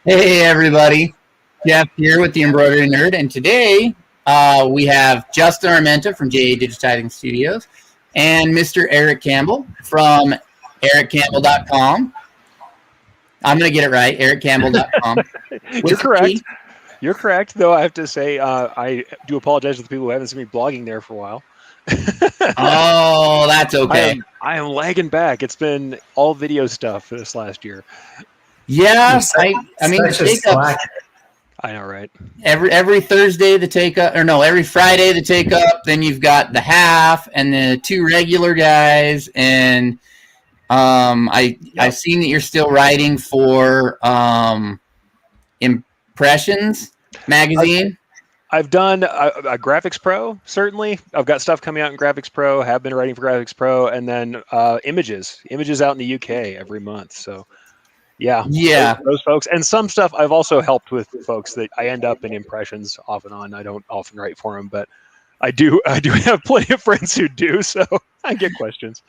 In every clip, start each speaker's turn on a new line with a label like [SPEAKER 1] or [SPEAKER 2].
[SPEAKER 1] Hey everybody, Jeff here with the Embroidery Nerd, and today we have Justin Armenta from JA Digitizing Studios and Mr. Erich Campbell from erichcampbell.com. I'm going to get it right, erichcampbell.com.
[SPEAKER 2] You're correct. You're correct, though I have to say I do apologize to the people who haven't seen me blogging there for a while.
[SPEAKER 1] Oh, that's okay.
[SPEAKER 2] I am lagging back. It's been all video stuff this last year.
[SPEAKER 1] Yeah, I mean,
[SPEAKER 2] I know, right?
[SPEAKER 1] Every Thursday the take up, or no, every Friday the take up. Then you've got the half and the two regular guys, and I've seen that you're still writing for Impressions magazine.
[SPEAKER 2] I've done a Graphics Pro, certainly. I've got stuff coming out in Graphics Pro, have been writing for Graphics Pro, and then Images out in the UK every month. So, yeah. Those folks. And some stuff I've also helped with folks that I end up in Impressions off and on. I don't often write for them, but I do have plenty of friends who do, so I get questions.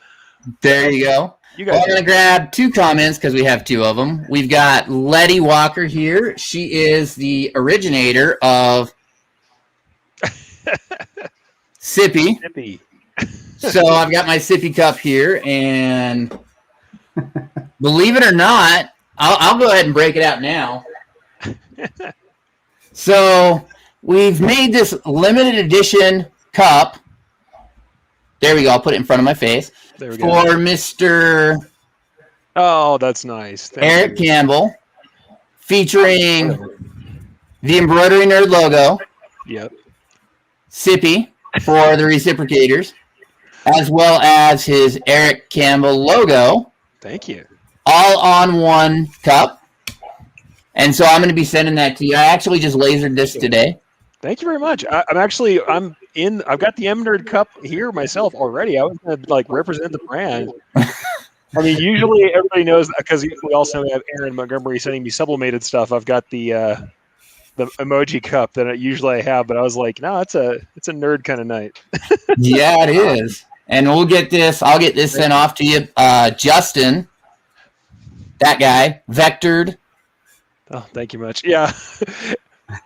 [SPEAKER 1] There you go. I'm going to grab two comments because we have two of them. We've got Letty Walker here. She is the originator of Sippy. So I've got my Sippy cup here, and believe it or not, I'll go ahead and break it out now. So we've made this limited edition cup. There we go. I'll put it in front of my face.
[SPEAKER 2] There we
[SPEAKER 1] go. For Mr.
[SPEAKER 2] Oh, that's nice.
[SPEAKER 1] Erich Campbell, featuring the Embroidery Nerd logo.
[SPEAKER 2] Yep.
[SPEAKER 1] Sippy for the reciprocators, as well as his Erich Campbell logo.
[SPEAKER 2] Thank you.
[SPEAKER 1] All on one cup. And so I'm going to be sending that to you. I actually just lasered this today.
[SPEAKER 2] Thank you very much. I've got the M-Nerd cup here myself already. I was going to represent the brand. I mean, usually everybody knows because we also have Aaron Montgomery sending me sublimated stuff. I've got the emoji cup that usually I have, but I was like, no, it's a nerd kind of night.
[SPEAKER 1] Yeah, it is. And I'll get this sent off to you. Justin, that guy, vectored.
[SPEAKER 2] Oh, thank you much. Yeah.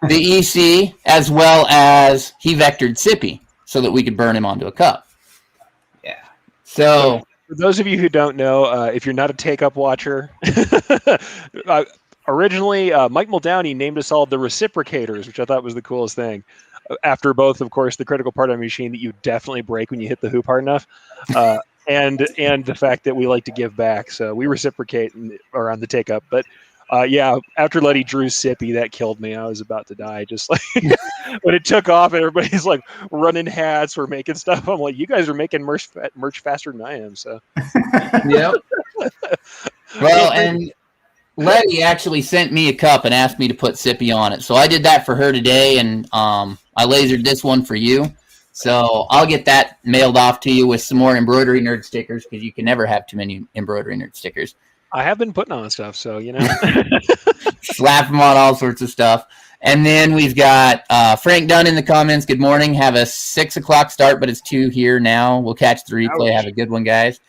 [SPEAKER 1] The EC, as well as he vectored Sippy so that we could burn him onto a cup. Yeah. So
[SPEAKER 2] for those of you who don't know, if you're not a take-up watcher, originally Mike Muldowney named us all the reciprocators, which I thought was the coolest thing. After both, of course, the critical part of a machine that you definitely break when you hit the hoop hard enough, and the fact that we like to give back. So we reciprocate around the take-up. But after Letty drew Sippy, that killed me. I was about to die. Just like when it took off and everybody's like running hats, we're making stuff. I'm like, you guys are making merch faster than I am. So,
[SPEAKER 1] yeah. Well, and Letty actually sent me a cup and asked me to put Sippy on it. So I did that for her today, and I lasered this one for you. So I'll get that mailed off to you with some more Embroidery Nerd stickers because you can never have too many Embroidery Nerd stickers.
[SPEAKER 2] I have been putting on stuff, so, you know.
[SPEAKER 1] Slap them on all sorts of stuff. And then we've got Frank Dunn in the comments. Good morning. Have a 6 o'clock start, but it's 2 here now. We'll catch the replay. Ouch. Have a good one, guys.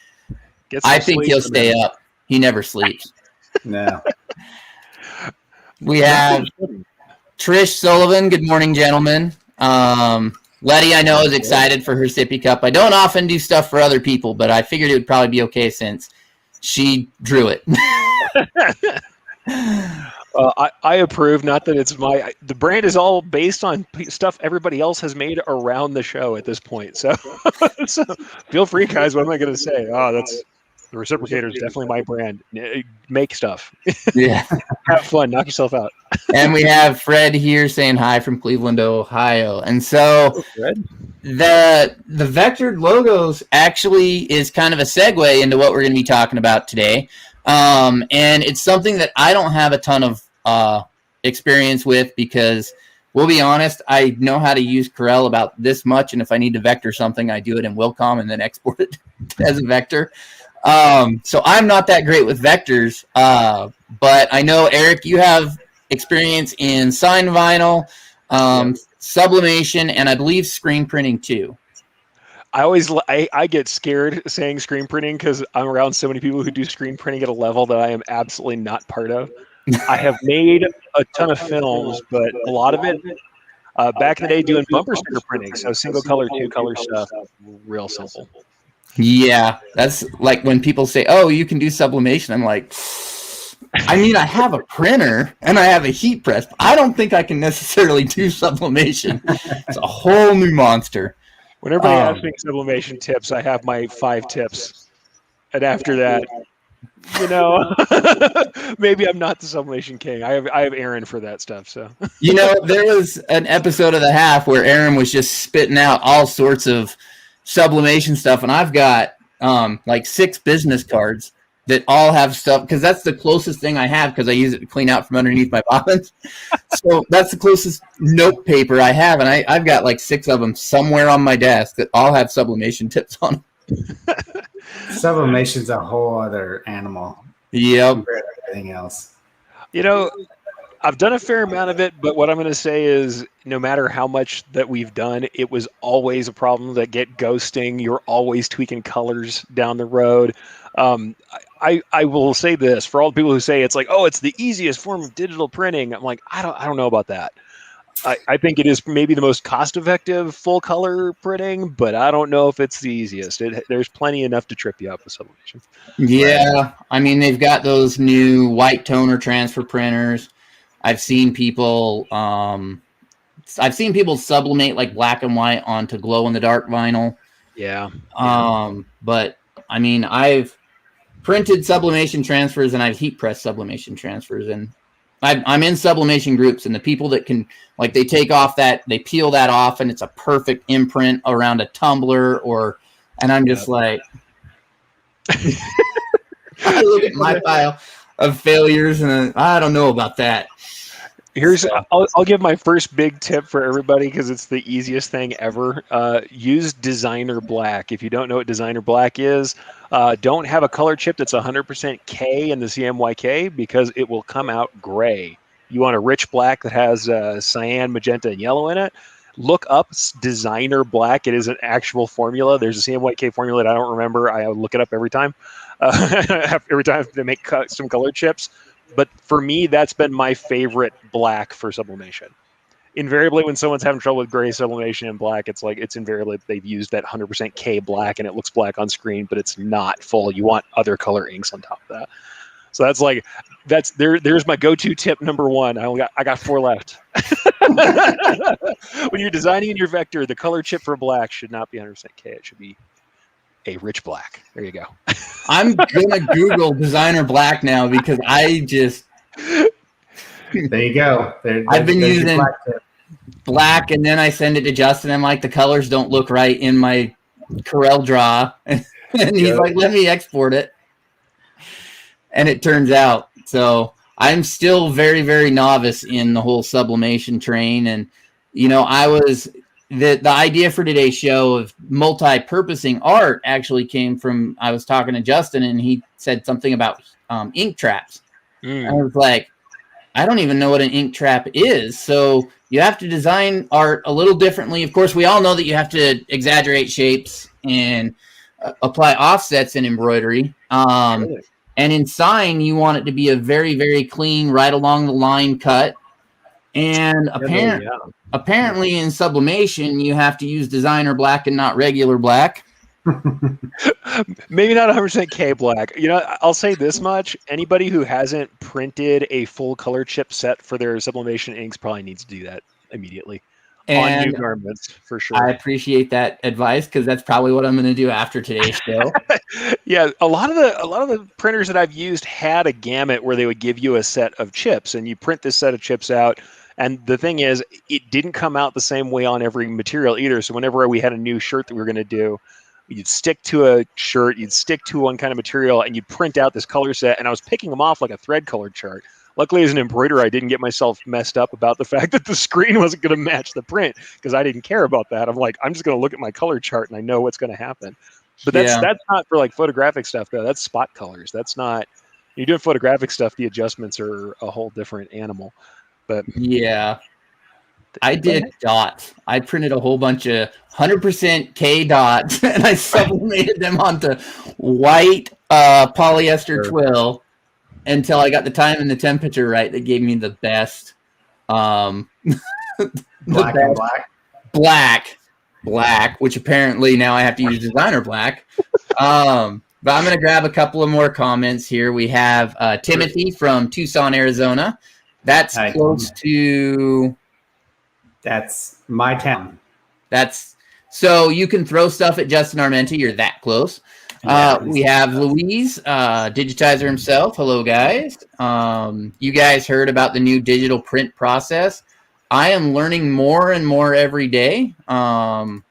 [SPEAKER 1] I think he'll stay up. He never sleeps.
[SPEAKER 3] No.
[SPEAKER 1] We have Trish Sullivan. Good morning, gentlemen. Letty, I know, is excited for her Sippy cup. I don't often do stuff for other people, but I figured it would probably be okay since she drew it.
[SPEAKER 2] I approve. Not that it's the brand is all based on stuff everybody else has made around the show at this point. So, so feel free, guys. What am I going to say? Oh, that's the reciprocator is definitely my brand. Make stuff.
[SPEAKER 1] Yeah.
[SPEAKER 2] Have fun. Knock yourself out.
[SPEAKER 1] And we have Fred here saying hi from Cleveland, Ohio. And so the vectored logos actually is kind of a segue into what we're going to be talking about today. And it's something that I don't have a ton of experience with because, we'll be honest, I know how to use Corel about this much, and if I need to vector something, I do it in Wilcom and then export it as a vector. So I'm not that great with vectors, but I know, Erich, you have experience in sign vinyl, sublimation, and I believe screen printing too.
[SPEAKER 2] I get scared saying screen printing because I'm around so many people who do screen printing at a level that I am absolutely not part of. I have made a ton of films, but a lot of it back in the day doing bumper sticker printing, so single color, two color stuff, real simple.
[SPEAKER 1] Yeah, that's like when people say, "Oh, you can do sublimation." I'm like, I mean, I have a printer and I have a heat press. But I don't think I can necessarily do sublimation. It's a whole new monster.
[SPEAKER 2] When everybody asks me sublimation tips, I have my 5 tips, and after that, maybe I'm not the sublimation king. I have Aaron for that stuff. So
[SPEAKER 1] there was an episode of The Half where Aaron was just spitting out all sorts of sublimation stuff, and I've got like 6 business cards that all have stuff, because that's the closest thing I have, because I use it to clean out from underneath my bobbins. So that's the closest note paper I have, and I've got like 6 of them somewhere on my desk that all have sublimation tips on them.
[SPEAKER 3] Sublimation's a whole other animal.
[SPEAKER 1] Yep.
[SPEAKER 3] Compared to everything else.
[SPEAKER 2] I've done a fair amount of it, but what I'm going to say is no matter how much that we've done, it was always a problem that get ghosting. You're always tweaking colors down the road. I will say this for all the people who say it's like, oh, it's the easiest form of digital printing. I'm like, I don't know about that. I think it is maybe the most cost-effective full color printing, but I don't know if it's the easiest. There's plenty enough to trip you up with sublimation.
[SPEAKER 1] Yeah, I mean, they've got those new white toner transfer printers. I've seen people sublimate like black and white onto glow in the dark vinyl.
[SPEAKER 2] Yeah.
[SPEAKER 1] But I mean, I've printed sublimation transfers and I've heat pressed sublimation transfers, and I'm in sublimation groups, and the people that can, like, they take off they peel that off, and it's a perfect imprint around a tumbler, and I'm just like, I look at my pile of failures, and I don't know about that.
[SPEAKER 2] I'll give my first big tip for everybody, because it's the easiest thing ever. Use designer black. If you don't know what designer black is, don't have a color chip that's 100% K in the CMYK, because it will come out gray. You want a rich black that has cyan, magenta, and yellow in it. Look up designer black. It is an actual formula. There's a CMYK formula that I don't remember. I look it up every time. Every time they make custom color chips. But for me, that's been my favorite black for sublimation. Invariably, when someone's having trouble with gray sublimation and black, it's invariably they've used that 100% K black, and it looks black on screen, but it's not full. You want other color inks on top of that. So there's my go-to tip number 1. I got 4 left. When you're designing in your vector, the color chip for black should not be 100% K. It should be a rich black. There you go.
[SPEAKER 1] I'm gonna Google designer black now, because I just
[SPEAKER 3] there you go.
[SPEAKER 1] I've been using black, and then I send it to Justin. I'm like, the colors don't look right in my Corel Draw, and he's like, let me export it, and it turns out. So I'm still very, very novice in the whole sublimation train, and I was. The idea for today's show of multi-purposing art actually came from, I was talking to Justin, and he said something about ink traps. I was like, I don't even know what an ink trap is. So you have to design art a little differently. Of course, we all know that you have to exaggerate shapes and apply offsets in embroidery. And in sign, you want it to be a very, very clean, right along the line cut. And apparently in sublimation, you have to use designer black and not regular black.
[SPEAKER 2] Maybe not 100% K black. I'll say this much. Anybody who hasn't printed a full color chip set for their sublimation inks probably needs to do that immediately. And on new garments, for sure.
[SPEAKER 1] I appreciate that advice, because that's probably what I'm going to do after today's show.
[SPEAKER 2] Yeah, a lot of the printers that I've used had a gamut where they would give you a set of chips, and you print this set of chips out. And the thing is, it didn't come out the same way on every material either. So whenever we had a new shirt that we were going to do, you'd stick to a shirt, you'd stick to one kind of material, and you'd print out this color set. And I was picking them off like a thread colored chart. Luckily, as an embroiderer, I didn't get myself messed up about the fact that the screen wasn't going to match the print, because I didn't care about that. I'm like, I'm just going to look at my color chart and I know what's going to happen. But that's not for like photographic stuff, though. That's spot colors. That's not, you're doing photographic stuff, the adjustments are a whole different animal. But
[SPEAKER 1] yeah, I did dots. I printed a whole bunch of 100% K dots, and I sublimated them onto white polyester twill. until I got the time and the temperature right that gave me the best. Black, which apparently now I have to use designer black. But I'm going to grab a couple of more comments here. We have Timothy from Tucson, Arizona. That's close to...
[SPEAKER 3] That's my town.
[SPEAKER 1] So you can throw stuff at Justin Armenta. You're that close. We have Louise, digitizer himself. Hello, guys. You guys heard about the new digital print process. I am learning more and more every day. And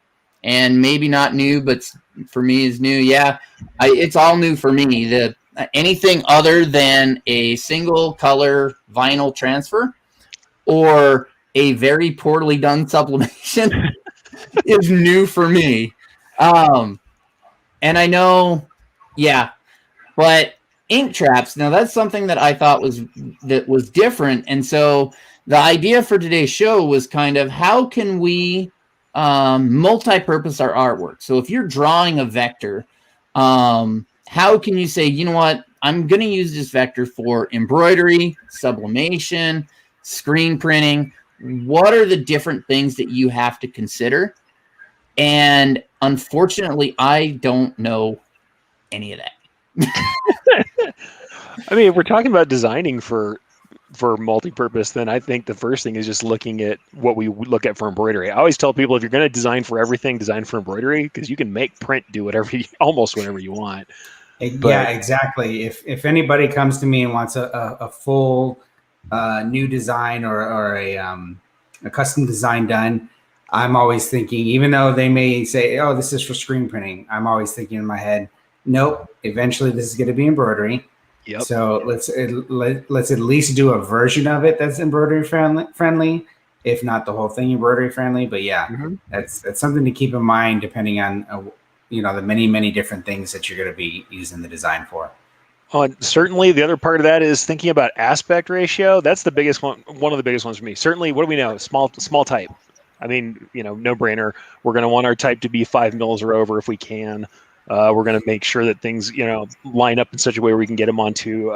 [SPEAKER 1] maybe not new, but for me is new. Yeah, it's all new for me. Anything other than a single color vinyl transfer or a very poorly done sublimation is new for me. And I know, but ink traps, now that's something that I thought was different. And so the idea for today's show was kind of how can we multi-purpose our artwork? So if you're drawing a vector, how can you say, you know what, I'm going to use this vector for embroidery, sublimation, screen printing. What are the different things that you have to consider? And unfortunately, I don't know any of that.
[SPEAKER 2] I mean, if we're talking about designing for multi-purpose, then I think the first thing is just looking at what we look at for embroidery. I always tell people, if you're going to design for everything, design for embroidery, because you can make print do almost whenever you want.
[SPEAKER 3] Yeah, exactly. If anybody comes to me and wants a full new design or a custom design done, I'm always thinking, even though they may say, oh, this is for screen printing, I'm always thinking in my head, nope, eventually this is going to be embroidery.
[SPEAKER 2] Yep.
[SPEAKER 3] So let's at least do a version of it that's embroidery friendly, if not the whole thing embroidery friendly. But that's something to keep in mind, depending on the many different things that you're going to be using the design for.
[SPEAKER 2] Certainly, the other part of that is thinking about aspect ratio. That's the biggest one. One of the biggest ones for me. Certainly, what do we know? Small type. I mean, no brainer. We're going to want our type to be 5 mils or over if we can. We're going to make sure that things, line up in such a way where we can get them onto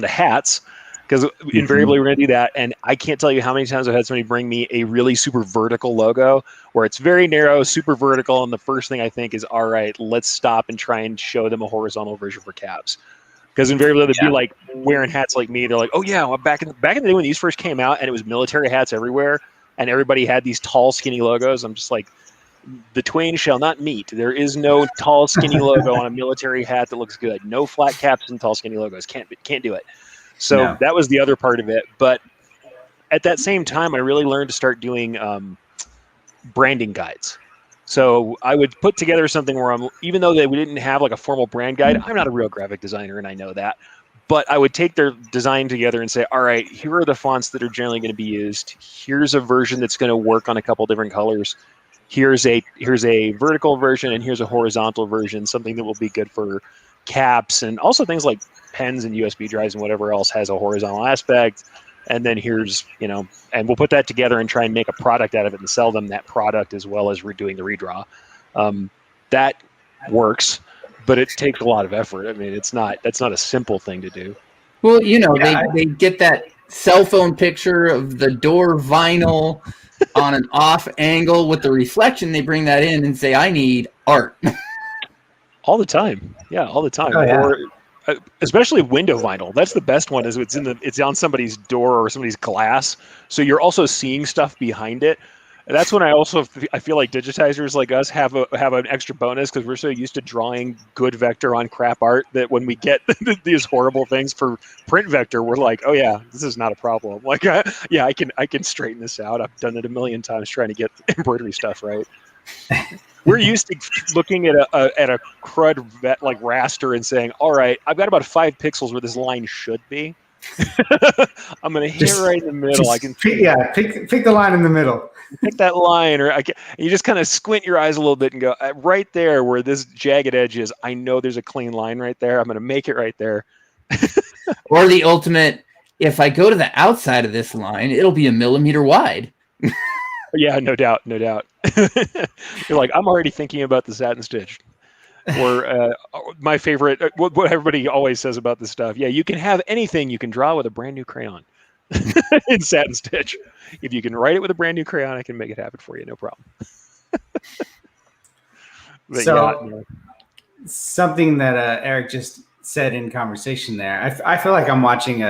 [SPEAKER 2] hats, because invariably we're going to do that. And I can't tell you how many times I've had somebody bring me a really super vertical logo where it's very narrow, super vertical. And the first thing I think is, all right, let's stop and try and show them a horizontal version for caps. Because invariably they'd be like wearing hats like me. They're like, oh yeah, well, back in the day when these first came out and it was military hats everywhere and everybody had these tall, skinny logos, I'm just like, the twain shall not meet. There is no tall, skinny logo on a military hat that looks good. No flat caps and tall, skinny logos. Can't do it. So that was the other part of it. But at that same time, I really learned to start doing branding guides. So I would put together something where even though we didn't have like a formal brand guide, I'm not a real graphic designer and I know that, but I would take their design together and say, all right, here are the fonts that are generally going to be used. Here's a version that's going to work on a couple different colors. Here's a vertical version and here's a horizontal version, something that will be good for caps and also things like pens and USB drives and whatever else has a horizontal aspect. And then here's, and we'll put that together and try and make a product out of it and sell them that product as well as redoing the redraw. That works, but it takes a lot of effort. I mean, that's not a simple thing to do.
[SPEAKER 1] Well, they get that cell phone picture of the door vinyl on an off angle with the reflection. They bring that in and say, I need art.
[SPEAKER 2] All the time. Yeah, all the time.
[SPEAKER 3] Oh, yeah.
[SPEAKER 2] Or especially window vinyl. That's the best one. Is it's on somebody's door or somebody's glass, so you're also seeing stuff behind it. And that's when I feel like digitizers like us have an extra bonus, because we're so used to drawing good vector on crap art that when we get these horrible things for print vector, we're like, oh yeah, this is not a problem. Like, I can straighten this out. I've done it a million times trying to get embroidery stuff right. We're used to looking at a crud like raster and saying, all right, I've got about 5 pixels where this line should be. I'm going to hit right in the middle. I can
[SPEAKER 3] pick the line in the middle.
[SPEAKER 2] Pick that line, or you just kind of squint your eyes a little bit and go, right there where this jagged edge is, I know there's a clean line right there. I'm going to make it right there.
[SPEAKER 1] Or the ultimate, if I go to the outside of this line, it'll be 1 millimeter wide.
[SPEAKER 2] Yeah, no doubt. You're like, I'm already thinking about the satin stitch. Or my favorite, what everybody always says about this stuff. Yeah, you can have anything you can draw with a brand new crayon in satin stitch. If you can write it with a brand new crayon, I can make it happen for you, no problem. But
[SPEAKER 3] so something that Eric just said in conversation there, I feel like I'm watching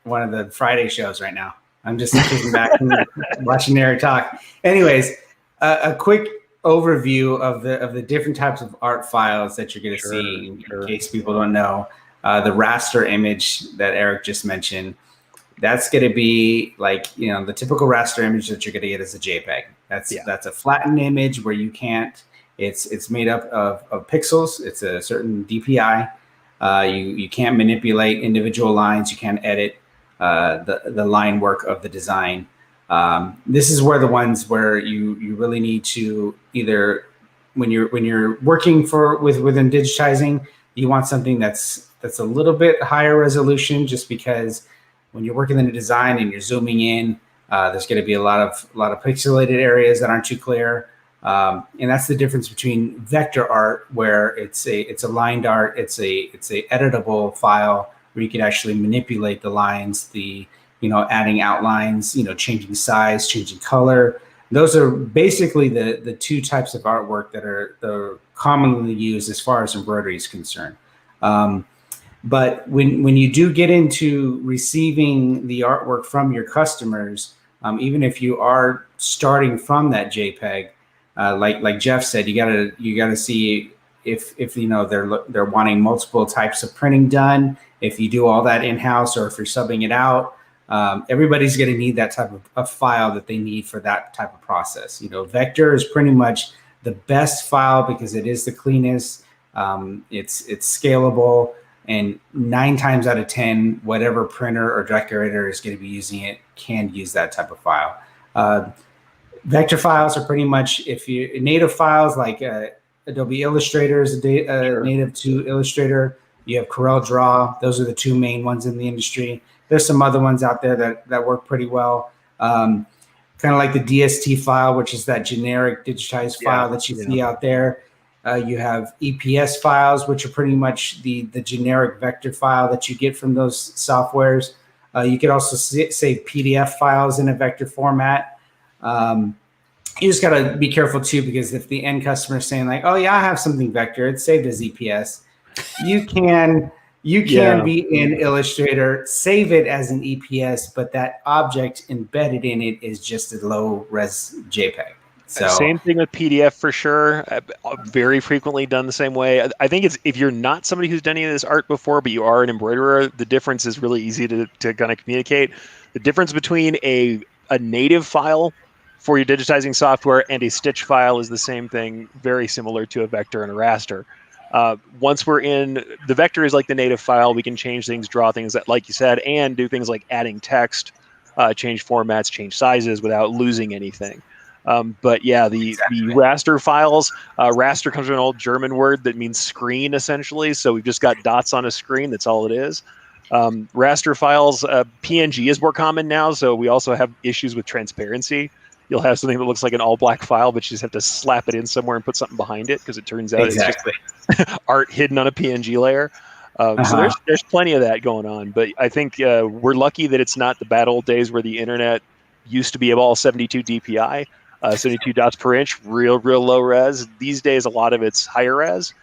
[SPEAKER 3] one of the Friday shows right now. I'm just kicking back and watching Eric talk. Anyways, a quick overview of the different types of art files that you're going to see in case people don't know. The raster image that Eric just mentioned, that's going to be like, the typical raster image that you're going to get is a JPEG. That's a flattened image where you can't, it's made up of pixels. It's a certain DPI. You can't manipulate individual lines. You can't edit the line work of the design. This is where the ones where you really need to either when you're working within digitizing, you want something that's a little bit higher resolution, just because when you're working in a design and you're zooming in, there's going to be a lot of pixelated areas that aren't too clear. And that's the difference between vector art, where it's a lined art, it's a editable file where you can actually manipulate the lines, adding outlines, changing size, changing color. Those are basically the two types of artwork that are commonly used as far as embroidery is concerned. But when you do get into receiving the artwork from your customers, even if you are starting from that JPEG, like Jeff said, you gotta see if they're wanting multiple types of printing done. If you do all that in-house, or if you're subbing it out, everybody's going to need that type of file that they need for that type of process. Vector is pretty much the best file because it is the cleanest. It's scalable, and 9 times out of 10, whatever printer or decorator is going to be using it can use that type of file. Vector files are pretty much, if you native files like Adobe Illustrator is native to Illustrator. You have Corel Draw. Those are the two main ones in the industry. There's some other ones out there that work pretty well. Kind of like the DST file, which is that generic digitized file that you see out there. You have EPS files, which are pretty much the generic vector file that you get from those softwares. You could also save PDF files in a vector format. You just got to be careful too, because if the end customer is saying like, "Oh yeah, I have something vector, it's saved as EPS," you can be in Illustrator, save it as an EPS, but that object embedded in it is just a low res JPEG. So
[SPEAKER 2] same thing with PDF for sure. Very frequently done the same way. I think it's, if you're not somebody who's done any of this art before, but you are an embroiderer, the difference is really easy to kind of communicate. The difference between a native file for your digitizing software and a stitch file is the same thing, very similar to a vector and a raster. Once we're in, the vector is like the native file. We can change things, draw things, that, like you said, and do things like adding text, change formats, change sizes without losing anything. But yeah, the raster files, raster comes from an old German word that means screen, essentially. So we've just got dots on a screen. That's all it is. Raster files, PNG is more common now. So we also have issues with transparency. You'll have something that looks like an all black file, but you just have to slap it in somewhere and put something behind it, because it turns out it's just art hidden on a PNG layer. So there's plenty of that going on. But I think we're lucky that it's not the bad old days where the internet used to be all 72 DPI, 72 dots per inch, real low res. These days, a lot of it's higher res,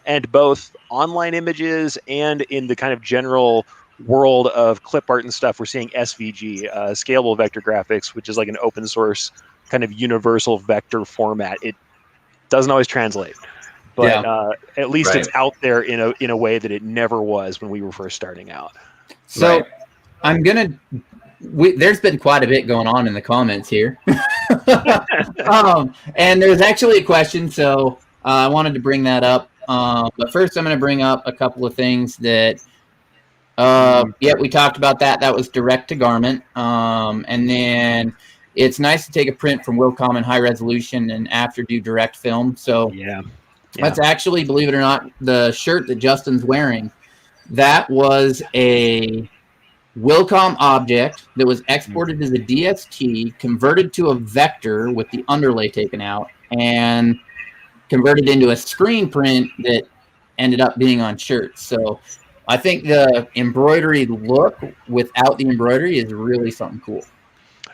[SPEAKER 2] and both online images and in the kind of general world of clip art and stuff, we're seeing SVG, scalable vector graphics, which is like an open source kind of universal vector format. It doesn't always translate, but at least it's out there in a way that it never was when we were first starting out.
[SPEAKER 1] So there's been quite a bit going on in the comments here. And there's actually a question, so I wanted to bring that up. But first I'm going to bring up a couple of things that we talked about that. That was direct to garment. And then it's nice to take a print from Wilcom in high resolution and after do direct film. So that's actually, believe it or not, the shirt that Justin's wearing. That was a Wilcom object that was exported as a DST, converted to a vector with the underlay taken out, and converted into a screen print that ended up being on shirts. So I think the embroidery look without the embroidery is really something cool.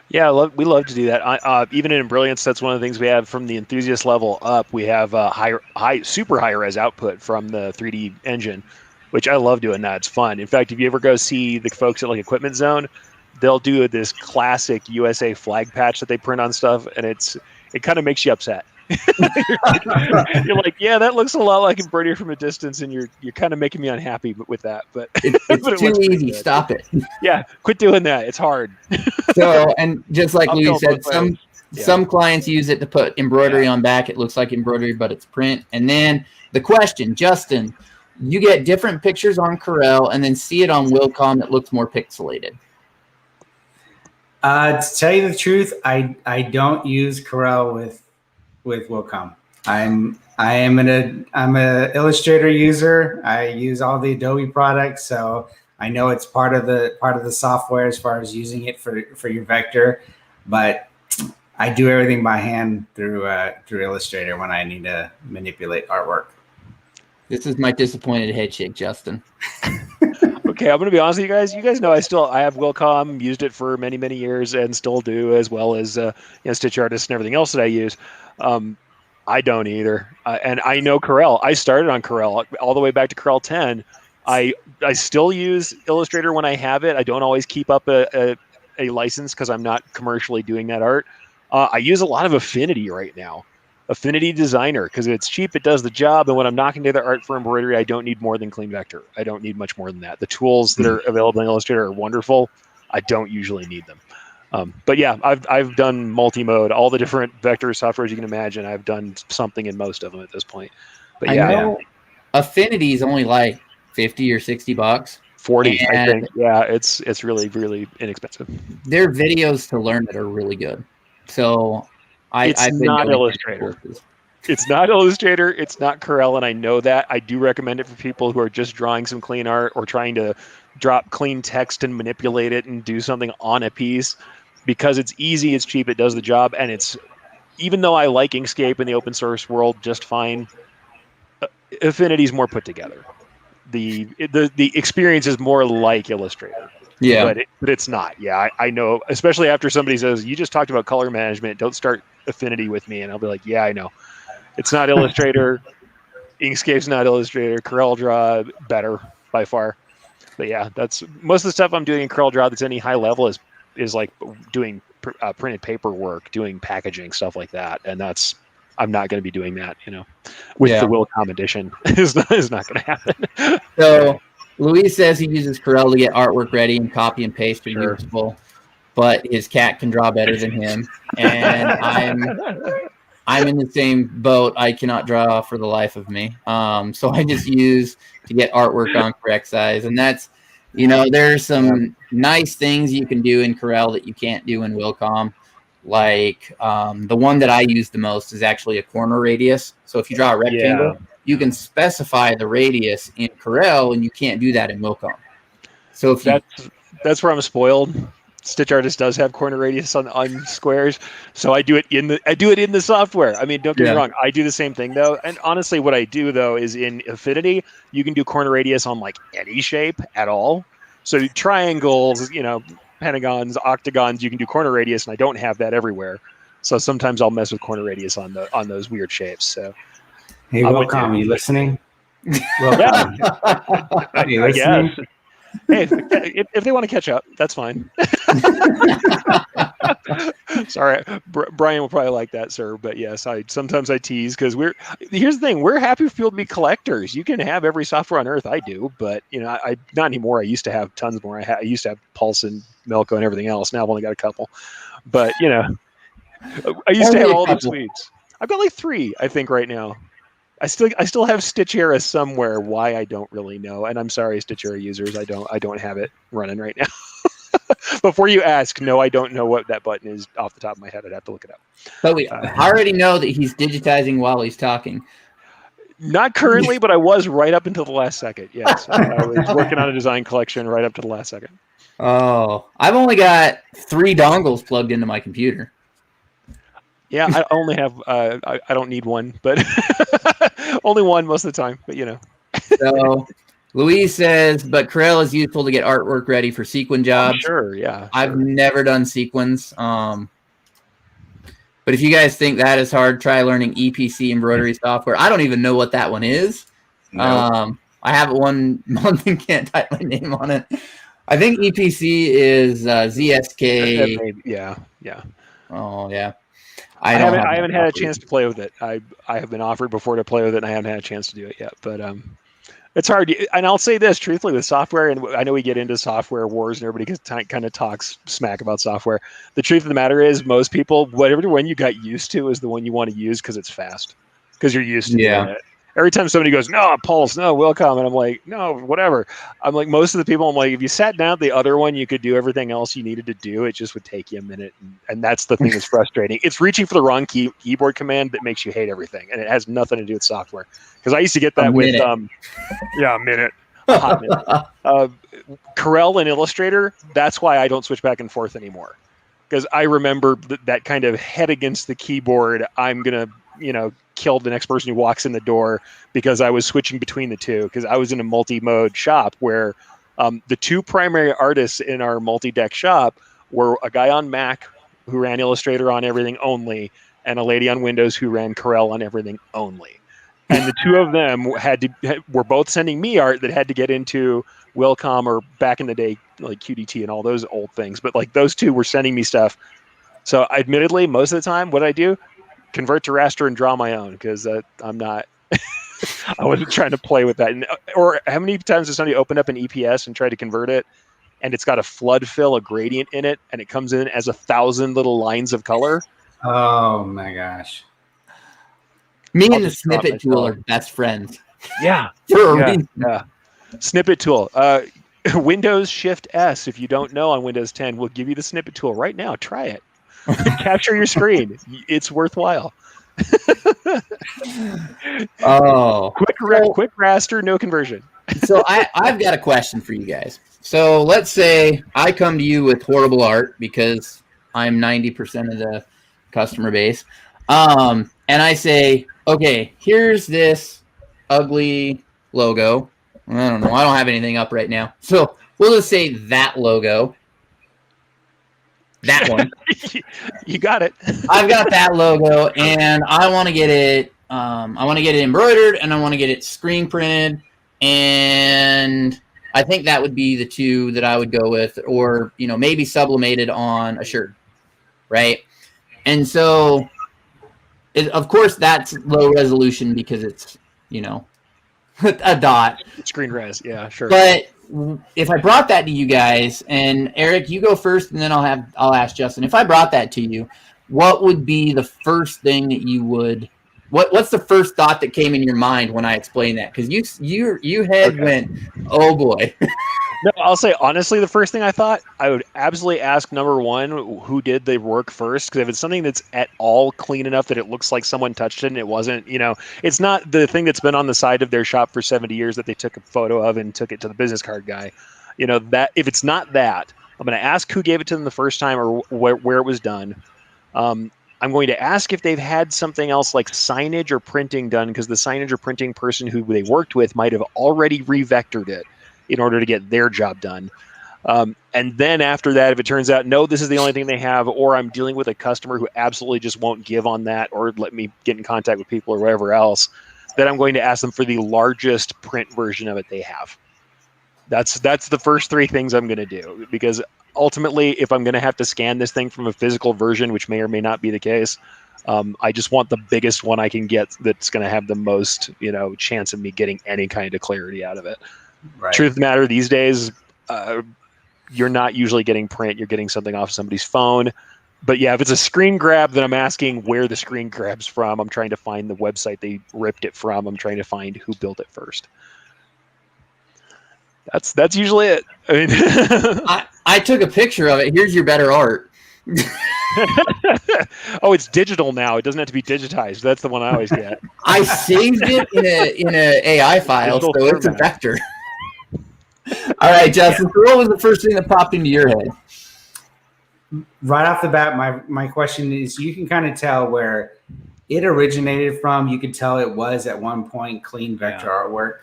[SPEAKER 2] Yeah, we love to do that. Even in Brilliance, that's one of the things we have from the enthusiast level up. We have super high res output from the 3D engine, which I love doing that. It's fun. In fact, if you ever go see the folks at like Equipment Zone, they'll do this classic USA flag patch that they print on stuff, and it kind of makes you upset. You're like, yeah, that looks a lot like embroidery from a distance, and you're kind of making me unhappy with that. But
[SPEAKER 1] it's
[SPEAKER 2] but it
[SPEAKER 1] too
[SPEAKER 2] looks pretty
[SPEAKER 1] easy.
[SPEAKER 2] good.
[SPEAKER 1] Stop it.
[SPEAKER 2] Yeah, quit doing that. It's hard.
[SPEAKER 1] So, and just like
[SPEAKER 2] I'm
[SPEAKER 1] Louis
[SPEAKER 2] going
[SPEAKER 1] said,
[SPEAKER 2] both ways.
[SPEAKER 1] some clients use it to put embroidery on back. It looks like embroidery, but it's print. And then the question, Justin, you get different pictures on Corel and then see it on Wilcom that looks more pixelated.
[SPEAKER 3] To tell you the truth, I don't use Corel with Wilcom. I'm an Illustrator user. I use all the Adobe products, so I know it's part of the software as far as using it for your vector. But I do everything by hand through Illustrator when I need to manipulate artwork.
[SPEAKER 1] This is my disappointed head shake, Justin.
[SPEAKER 2] Okay, I'm going to be honest with you guys. You guys know I have Wilcom, used it for many, many years and still do, as well as Stitch Artist and everything else that I use. I don't either. And I know Corel. I started on Corel all the way back to Corel 10. I still use Illustrator when I have it. I don't always keep up a license because I'm not commercially doing that art. I use a lot of Affinity right now. Affinity Designer, because it's cheap, it does the job, and when I'm knocking together art for embroidery, I don't need more than Clean Vector. I don't need much more than that. The tools that are available in Illustrator are wonderful. I don't usually need them. But yeah, I've done multi-mode, all the different vector softwares you can imagine. I've done something in most of them at this point. But yeah,
[SPEAKER 1] I know Affinity is only like $50 or $60.
[SPEAKER 2] 40, I think. Yeah, it's really, really inexpensive.
[SPEAKER 1] Their videos to learn it are really good. So
[SPEAKER 2] It's not Illustrator. It's not Illustrator. It's not Corel, and I know that. I do recommend it for people who are just drawing some clean art or trying to drop clean text and manipulate it and do something on a piece, because it's easy, it's cheap, it does the job, and it's, even though I like Inkscape in the open source world just fine, Affinity's more put together. The experience is more like Illustrator.
[SPEAKER 1] Yeah,
[SPEAKER 2] but it's not. Yeah, I know, especially after somebody says, you just talked about color management, don't start Affinity with me, and I'll be like, yeah, I know. It's not Illustrator. Inkscape's not Illustrator. CorelDRAW, better by far. But yeah, that's most of the stuff I'm doing in CorelDRAW that's any high level is like doing printed paper work, doing packaging, stuff like that. And I'm not going to be doing that, with the Wilcom edition. is not going to happen.
[SPEAKER 1] So Luis says he uses Corel to get artwork ready and copy and paste are useful, but his cat can draw better than him. And I'm in the same boat. I cannot draw for the life of me. So I just use to get artwork on correct size. And that's, there's some nice things you can do in Corel that you can't do in Wilcom. Like the one that I use the most is actually a corner radius. So if you draw a rectangle, you can specify the radius in Corel, and you can't do that in Wilcom. So if
[SPEAKER 2] that's where I'm spoiled. Stitch Artist does have corner radius on squares, so I do it in the software. I mean, don't get me wrong, I do the same thing though. And honestly, what I do though is in Affinity, you can do corner radius on like any shape at all. So triangles, pentagons, octagons, you can do corner radius, and I don't have that everywhere. So sometimes I'll mess with corner radius on those weird shapes. So
[SPEAKER 3] hey, Wilcom, are you listening? Wilcom,
[SPEAKER 2] are you listening? Guess. Hey, if they want to catch up, that's fine. Sorry, Brian will probably like that, sir. But yes, sometimes I tease because here's the thing: we're happy for people to be collectors. You can have every software on earth. I do, but I not anymore. I used to have tons more. I used to have Pulse and Melco and everything else. Now I've only got a couple. But I used to have all the suites. I've got like 3, I think, right now. I still have Stitch Era somewhere. Why, I don't really know. And I'm sorry, Stitch Era users, I don't have it running right now. Before you ask, no, I don't know what that button is off the top of my head. I'd have to look it up.
[SPEAKER 1] But we already know that he's digitizing while he's talking.
[SPEAKER 2] Not currently, but I was right up until the last second. Yes, I was working on a design collection right up to the last second.
[SPEAKER 1] Oh, I've only got 3 dongles plugged into my computer.
[SPEAKER 2] Yeah, I only have. I don't need one, but only one most of the time. But
[SPEAKER 1] So Louise says, but Corel is useful to get artwork ready for sequin jobs.
[SPEAKER 2] Sure, yeah.
[SPEAKER 1] I've never done sequins. But if you guys think that is hard, try learning EPC embroidery software. I don't even know what that one is. No. I have it one month and can't type my name on it. I think EPC is ZSK.
[SPEAKER 2] Yeah.
[SPEAKER 1] Oh, yeah.
[SPEAKER 2] I haven't had a chance to play with it. I have been offered before to play with it, and I haven't had a chance to do it yet. But it's hard. And I'll say this truthfully with software, and I know we get into software wars, and everybody kind of talks smack about software. The truth of the matter is, most people, whatever one you got used to is the one you want to use because it's fast, because you're used to doing it. Every time somebody goes, no, Pulse, no, Wilcom, and I'm like, no, whatever. I'm like, most of the people, I'm like, if you sat down the other one, you could do everything else you needed to do. It just would take you a minute. And that's the thing that's frustrating. It's reaching for the wrong keyboard command that makes you hate everything. And it has nothing to do with software. Because I used to get that with, a minute. A hot minute. Corel and Illustrator, that's why I don't switch back and forth anymore. Because I remember that kind of head against the keyboard, I'm going to, kill the next person who walks in the door because I was switching between the two, because I was in a multi-mode shop where the two primary artists in our multi-deck shop were a guy on Mac who ran Illustrator on everything only, and a lady on Windows who ran Corel on everything only. And the two of them were both sending me art that had to get into Wilcom, or back in the day, like QDT and all those old things. But like those two were sending me stuff. So admittedly, most of the time, what I do, convert to raster and draw my own, because I'm not. I wasn't trying to play with that. Or how many times has somebody opened up an EPS and tried to convert it, and it's got a flood fill, a gradient in it, and it comes in as 1,000 little lines of color?
[SPEAKER 3] Oh my gosh!
[SPEAKER 1] Me and the snippet tool are best friends.
[SPEAKER 2] Yeah. Snippet tool. Windows Shift S. If you don't know on Windows 10, we'll give you the snippet tool right now. Try it. Capture your screen. It's worthwhile. Quick raster, no conversion.
[SPEAKER 1] So I've got a question for you guys. So let's say I come to you with horrible art because I'm 90% of the customer base. And I say, okay, here's this ugly logo. I don't know. I don't have anything up right now. So we'll just say that logo. That one.
[SPEAKER 2] You got it.
[SPEAKER 1] I've got that logo, and I want to get it. I want to get it embroidered, and I want to get it screen printed. And I think that would be the two that I would go with, or maybe sublimated on a shirt, right? And so, of course, that's low resolution because it's a dot.
[SPEAKER 2] Screen res, yeah, sure.
[SPEAKER 1] But if I brought that to you guys, and Eric, you go first, and then I'll ask Justin. If I brought that to you, what would be the first thing that you would? What's the first thought that came in your mind when I explained that? Because you went, oh boy.
[SPEAKER 2] No, I'll say honestly, the first thing I thought, I would absolutely ask number one, who did the work first? Because if it's something that's at all clean enough that it looks like someone touched it and it wasn't, it's not the thing that's been on the side of their shop for 70 years that they took a photo of and took it to the business card guy. That if it's not that, I'm going to ask who gave it to them the first time or where it was done. I'm going to ask if they've had something else like signage or printing done, because the signage or printing person who they worked with might have already revectored it in order to get their job done. And then after that, if it turns out, no, this is the only thing they have, or I'm dealing with a customer who absolutely just won't give on that or let me get in contact with people or whatever else, then I'm going to ask them for the largest print version of it they have. That's the first three things I'm going to do, because ultimately, if I'm going to have to scan this thing from a physical version, which may or may not be the case, I just want the biggest one I can get that's going to have the most, chance of me getting any kind of clarity out of it. Right. Truth of the matter, these days, you're not usually getting print. You're getting something off somebody's phone. But yeah, if it's a screen grab, then I'm asking where the screen grab's from. I'm trying to find the website they ripped it from. I'm trying to find who built it first. That's usually it. I mean,
[SPEAKER 1] I took a picture of it. Here's your better art.
[SPEAKER 2] Oh, it's digital now. It doesn't have to be digitized. That's the one I always get.
[SPEAKER 1] I saved it in a AI file, digital so it's a vector. All right, Justin. So what was the first thing that popped into your head?
[SPEAKER 3] Right off the bat, my question is, you can kind of tell where it originated from, you could tell it was at one point clean vector artwork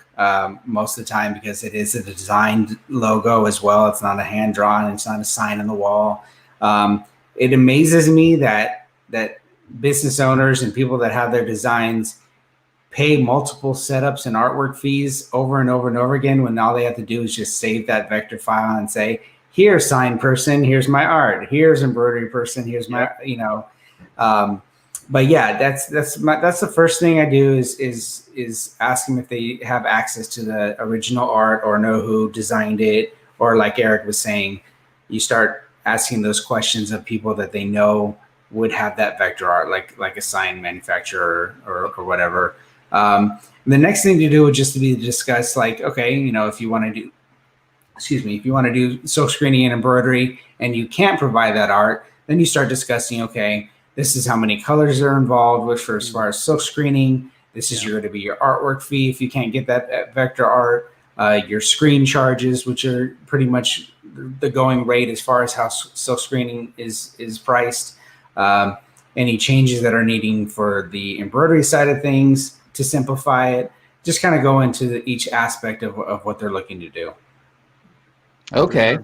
[SPEAKER 3] most of the time, because it is a designed logo as well. It's not a hand drawn. It's not a sign on the wall. It amazes me that business owners and people that have their designs pay multiple setups and artwork fees over and over and over again, when all they have to do is just save that vector file and say, here, sign person, here's my art. Here's embroidery person, here's my, but yeah, that's the first thing I do is ask them if they have access to the original art or know who designed it. Or like Eric was saying, you start asking those questions of people that they know would have that vector art, like a sign manufacturer or whatever. The next thing to do would just be to discuss, like, okay, if you want to do silk screening and embroidery and you can't provide that art, then you start discussing, okay, this is how many colors are involved with for as far as silk screening. This is going to be your artwork fee if you can't get that vector art. Your screen charges, which are pretty much the going rate as far as how silk screening is priced. Any changes that are needing for the embroidery side of things to simplify it. Just kind of go into each aspect of what they're looking to do.
[SPEAKER 1] Okay.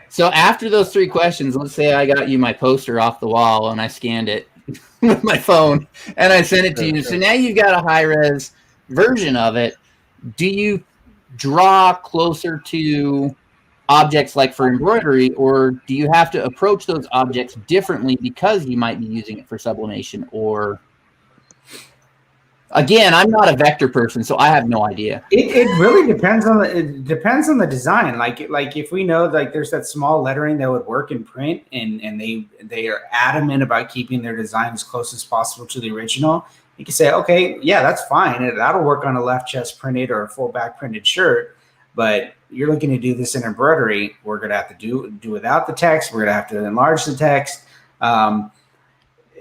[SPEAKER 1] So after those 3 questions, let's say I got you my poster off the wall and I scanned it with my phone and I sent it to you. So now you've got a high-res version of it. Do you draw closer to objects like for embroidery, or do you have to approach those objects differently because you might be using it for sublimation? Or again, I'm not a vector person, so I have no idea.
[SPEAKER 3] It really depends on the design. Like if we know like there's that small lettering that would work in print, and they are adamant about keeping their design as close as possible to the original, you can say, okay, yeah, that's fine. That'll work on a left chest printed or a full back printed shirt. But you're looking to do this in embroidery, we're going to have to do without the text. We're going to have to enlarge the text. And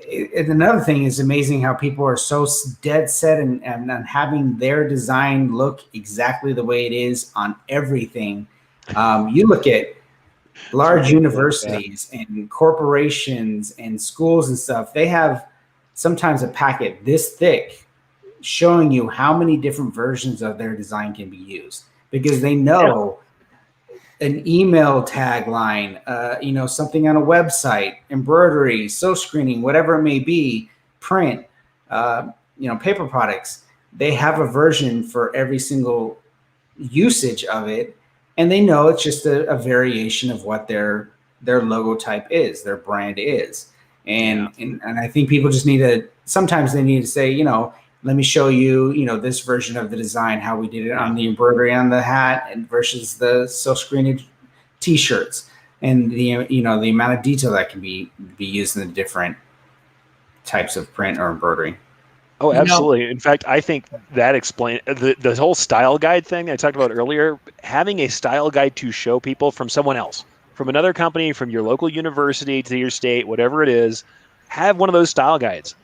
[SPEAKER 3] another thing is amazing how people are so dead set and having their design look exactly the way it is on everything. You look at large universities and corporations and schools and stuff, they have sometimes a packet this thick showing you how many different versions of their design can be used, because they know an email tagline, something on a website, embroidery, silk screening, whatever it may be, print, paper products. They have a version for every single usage of it, and they know it's just a variation of what their logo type is, their brand is. And I think people just sometimes they need to say, let me show you, this version of the design, how we did it on the embroidery on the hat and versus the silk screened T-shirts, and the amount of detail that can be used in the different types of print or embroidery.
[SPEAKER 2] Oh, absolutely. In fact, I think that explains the whole style guide thing that I talked about earlier. Having a style guide to show people from someone else, from another company, from your local university to your state, whatever it is, have one of those style guides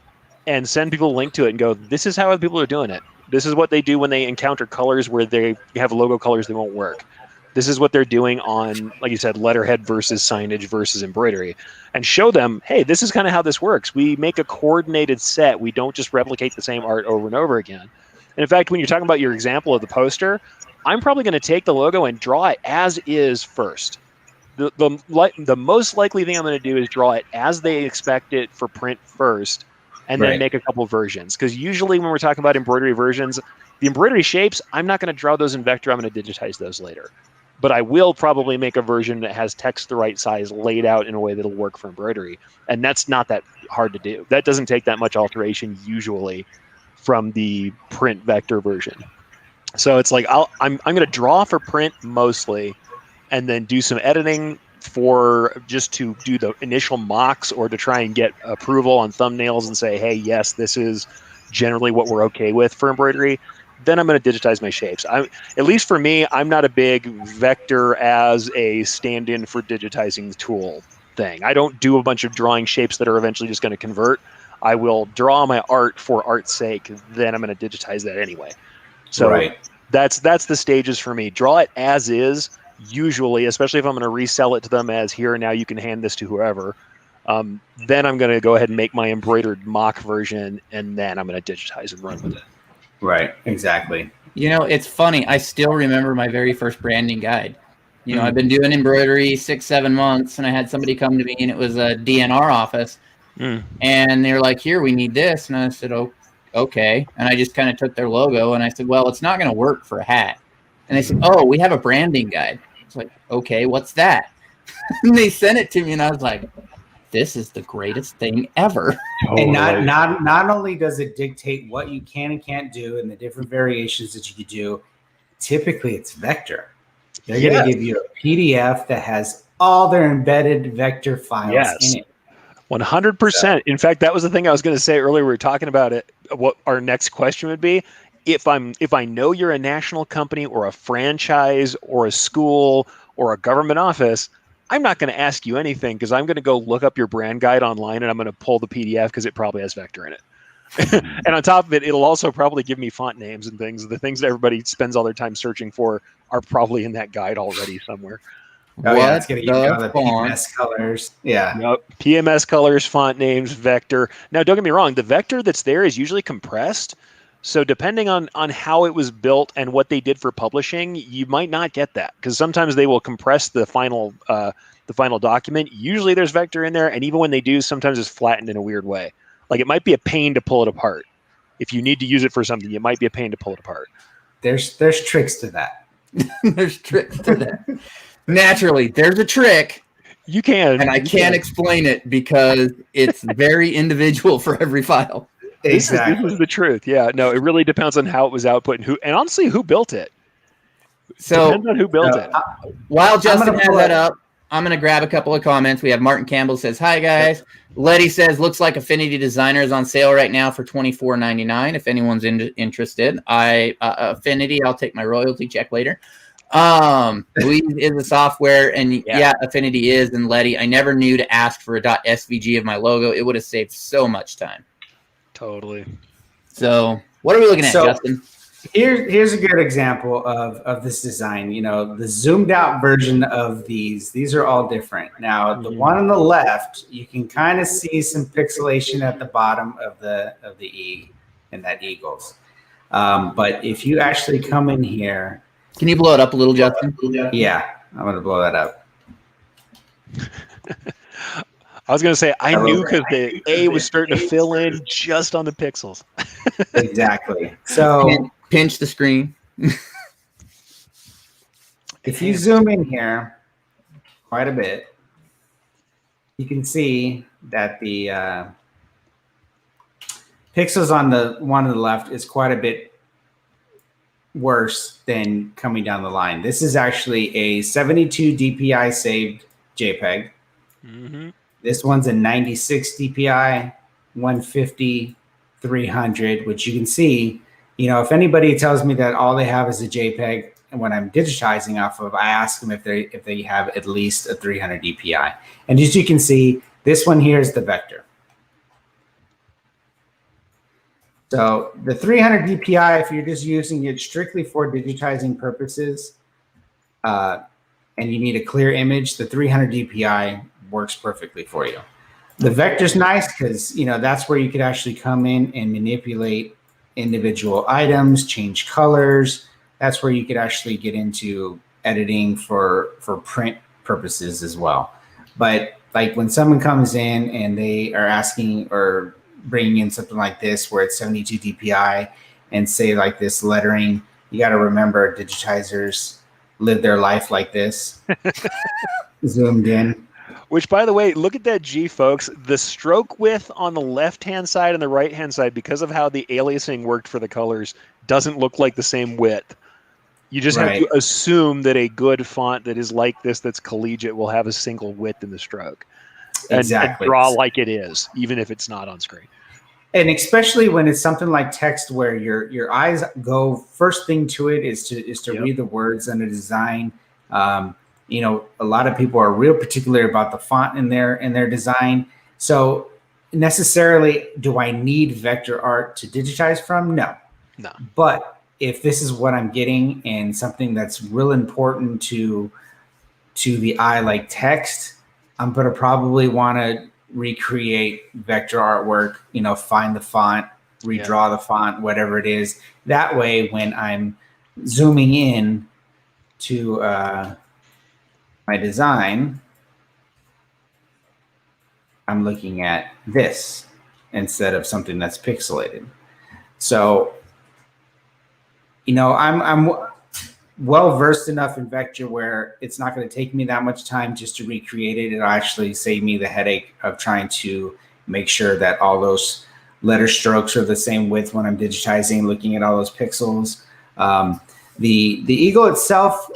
[SPEAKER 2] and send people a link to it and go, this is how other people are doing it. This is what they do when they encounter colors where they have logo colors that won't work. This is what they're doing on, like you said, letterhead versus signage versus embroidery. And show them, hey, this is kind of how this works. We make a coordinated set. We don't just replicate the same art over and over again. And in fact, when you're talking about your example of the poster, I'm probably going to take the logo and draw it as is first. The most likely thing I'm going to do is draw it as they expect it for print first, and then make a couple versions. Because usually when we're talking about embroidery versions, the embroidery shapes, I'm not going to draw those in vector. I'm going to digitize those later. But I will probably make a version that has text the right size laid out in a way that'll work for embroidery. And that's not that hard to do. That doesn't take that much alteration usually from the print vector version. So it's like I'm going to draw for print mostly, and then do some editing for just to do the initial mocks or to try and get approval on thumbnails and say, hey, yes, this is generally what we're okay with for embroidery. Then I'm going to digitize my shapes. At least for me, I'm not a big vector as a stand-in for digitizing tool thing. I don't do a bunch of drawing shapes that are eventually just going to convert. I will draw my art for art's sake. Then I'm going to digitize that anyway. So that's the stages for me. Draw it as is, usually, especially if I'm going to resell it to them as here, now you can hand this to whoever. Then I'm going to go ahead and make my embroidered mock version, and then I'm going to digitize and run with it.
[SPEAKER 3] Right, exactly.
[SPEAKER 1] You know, it's funny. I still remember my very first branding guide. You know, I've been doing embroidery 6-7 months, and I had somebody come to me, and it was a DNR office, and they were like, "Here, we need this," and I said, "Oh, okay." And I just kind of took their logo, and I said, "Well, it's not going to work for a hat." And they said, "Oh, we have a branding guide." It's like, "Okay, what's that?" And they sent it to me, and I was like, "This is the greatest thing ever."
[SPEAKER 3] And not only does it dictate what you can and can't do and the different variations that you could do, typically it's vector. They're going to give you a PDF that has all their embedded vector files in it.
[SPEAKER 2] 100%. In fact, that was the thing I was going to say earlier. We were talking about it. What our next question would be: if I know you're a national company or a franchise or a school or a government office, I'm not going to ask you anything because I'm going to go look up your brand guide online and I'm going to pull the PDF because it probably has vector in it. And on top of it, it'll also probably give me font names and things. The things that everybody spends all their time searching for are probably in that guide already somewhere.
[SPEAKER 3] Oh, yeah, it's going to give you all the PMS colors. Yeah.
[SPEAKER 2] Yep. PMS colors, font names, vector. Now, don't get me wrong. The vector that's there is usually compressed. So depending on how it was built and what they did for publishing, you might not get that because sometimes they will compress the final document. Usually there's vector in there. And even when they do, sometimes it's flattened in a weird way. Like it might be a pain to pull it apart. If you need to use it for something, it might be a pain to pull it apart.
[SPEAKER 3] There's tricks to that.
[SPEAKER 1] There's tricks to that. Naturally, there's a trick.
[SPEAKER 2] You can.
[SPEAKER 1] And I can't explain it because it's very individual for every file.
[SPEAKER 3] Exactly.
[SPEAKER 2] This is the truth. Yeah. No, it really depends on how it was output and honestly, who built it.
[SPEAKER 1] So
[SPEAKER 2] depends on who built it.
[SPEAKER 1] While Justin has that up, I'm going to grab a couple of comments. We have Martin Campbell says, "Hi guys." Letty says, "Looks like Affinity Designer is on sale right now for $24.99. If anyone's interested, Affinity, I'll take my royalty check later. Louise is a software, and yeah, Affinity is. And Letty, I never knew to ask for a .svg of my logo. It would have saved so much time."
[SPEAKER 2] Totally.
[SPEAKER 1] So, what are we looking at, Justin?
[SPEAKER 3] Here's a good example of this design. You know, the zoomed out version of these are all different. Now, the one on the left, you can kind of see some pixelation at the bottom of the E and that eagles. But if you actually come in here,
[SPEAKER 1] can you blow it up a little, Justin?
[SPEAKER 3] Yeah, I'm gonna blow that up.
[SPEAKER 2] I was going to say, I knew because the A was starting to fill in just on the pixels.
[SPEAKER 3] Exactly. So
[SPEAKER 1] pinch the screen.
[SPEAKER 3] If you zoom in here quite a bit, you can see that the pixels on the one on the left is quite a bit worse than coming down the line. This is actually a 72 DPI saved JPEG.
[SPEAKER 2] Mm-hmm.
[SPEAKER 3] This one's a 96 DPI, 150, 300, which you can see, you know, if anybody tells me that all they have is a JPEG, and when I'm digitizing off of, I ask them if they have at least a 300 DPI. And as you can see, this one here is the vector. So the 300 DPI, if you're just using it strictly for digitizing purposes, and you need a clear image, the 300 DPI works perfectly for you. The vector's nice because, you know, that's where you could actually come in and manipulate individual items, change colors. That's where you could actually get into editing for print purposes as well. But like when someone comes in and they are asking or bringing in something like this where it's 72 DPI and say like this lettering, you got to remember digitizers live their life like this, zoomed in.
[SPEAKER 2] Which, by the way, look at that G, folks. The stroke width on the left-hand side and the right-hand side, because of how the aliasing worked for the colors, doesn't look like the same width. You just have to assume that a good font that is like this, that's collegiate, will have a single width in the stroke. And draw like it is, even if it's not on screen.
[SPEAKER 3] And especially when it's something like text where your eyes go, first thing to it is to read the words under design. You know, a lot of people are real particular about the font in their design. So necessarily, do I need vector art to digitize from? No. But if this is what I'm getting and something that's real important to the eye, like text, I'm going to probably want to recreate vector artwork, find the font, redraw the font, whatever it is. That way, when I'm zooming in to my design, I'm looking at this instead of something that's pixelated. So, I'm well versed enough in vector where it's not going to take me that much time just to recreate it. It'll actually save me the headache of trying to make sure that all those letter strokes are the same width when I'm digitizing, looking at all those pixels. The eagle itself,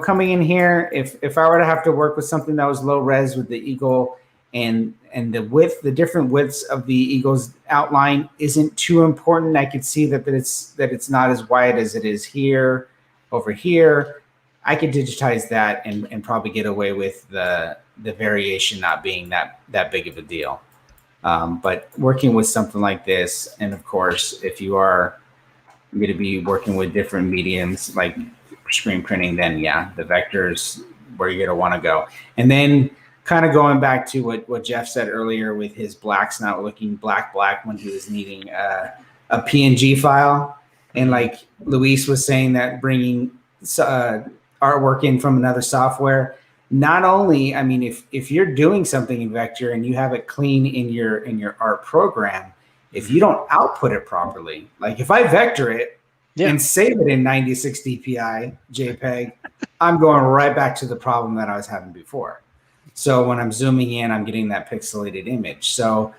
[SPEAKER 3] coming in here, if I were to have to work with something that was low res with the eagle, and the different widths of the eagle's outline isn't too important. I could see that it's not as wide as it is here, over here. I could digitize that and probably get away with the variation not being that big of a deal. But working with something like this, and of course, if you are going to be working with different mediums like screen printing, then the vectors where you're going to want to go. And then kind of going back to what Jeff said earlier with his blacks not looking black when he was needing a PNG file. And like Luis was saying, that bringing artwork in from another software, not only, I mean, if you're doing something in vector and you have it clean in your art program, if you don't output it properly, like if I vector it and save it in 96 DPI JPEG, I'm going right back to the problem that I was having before. So when I'm zooming in, I'm getting that pixelated image. So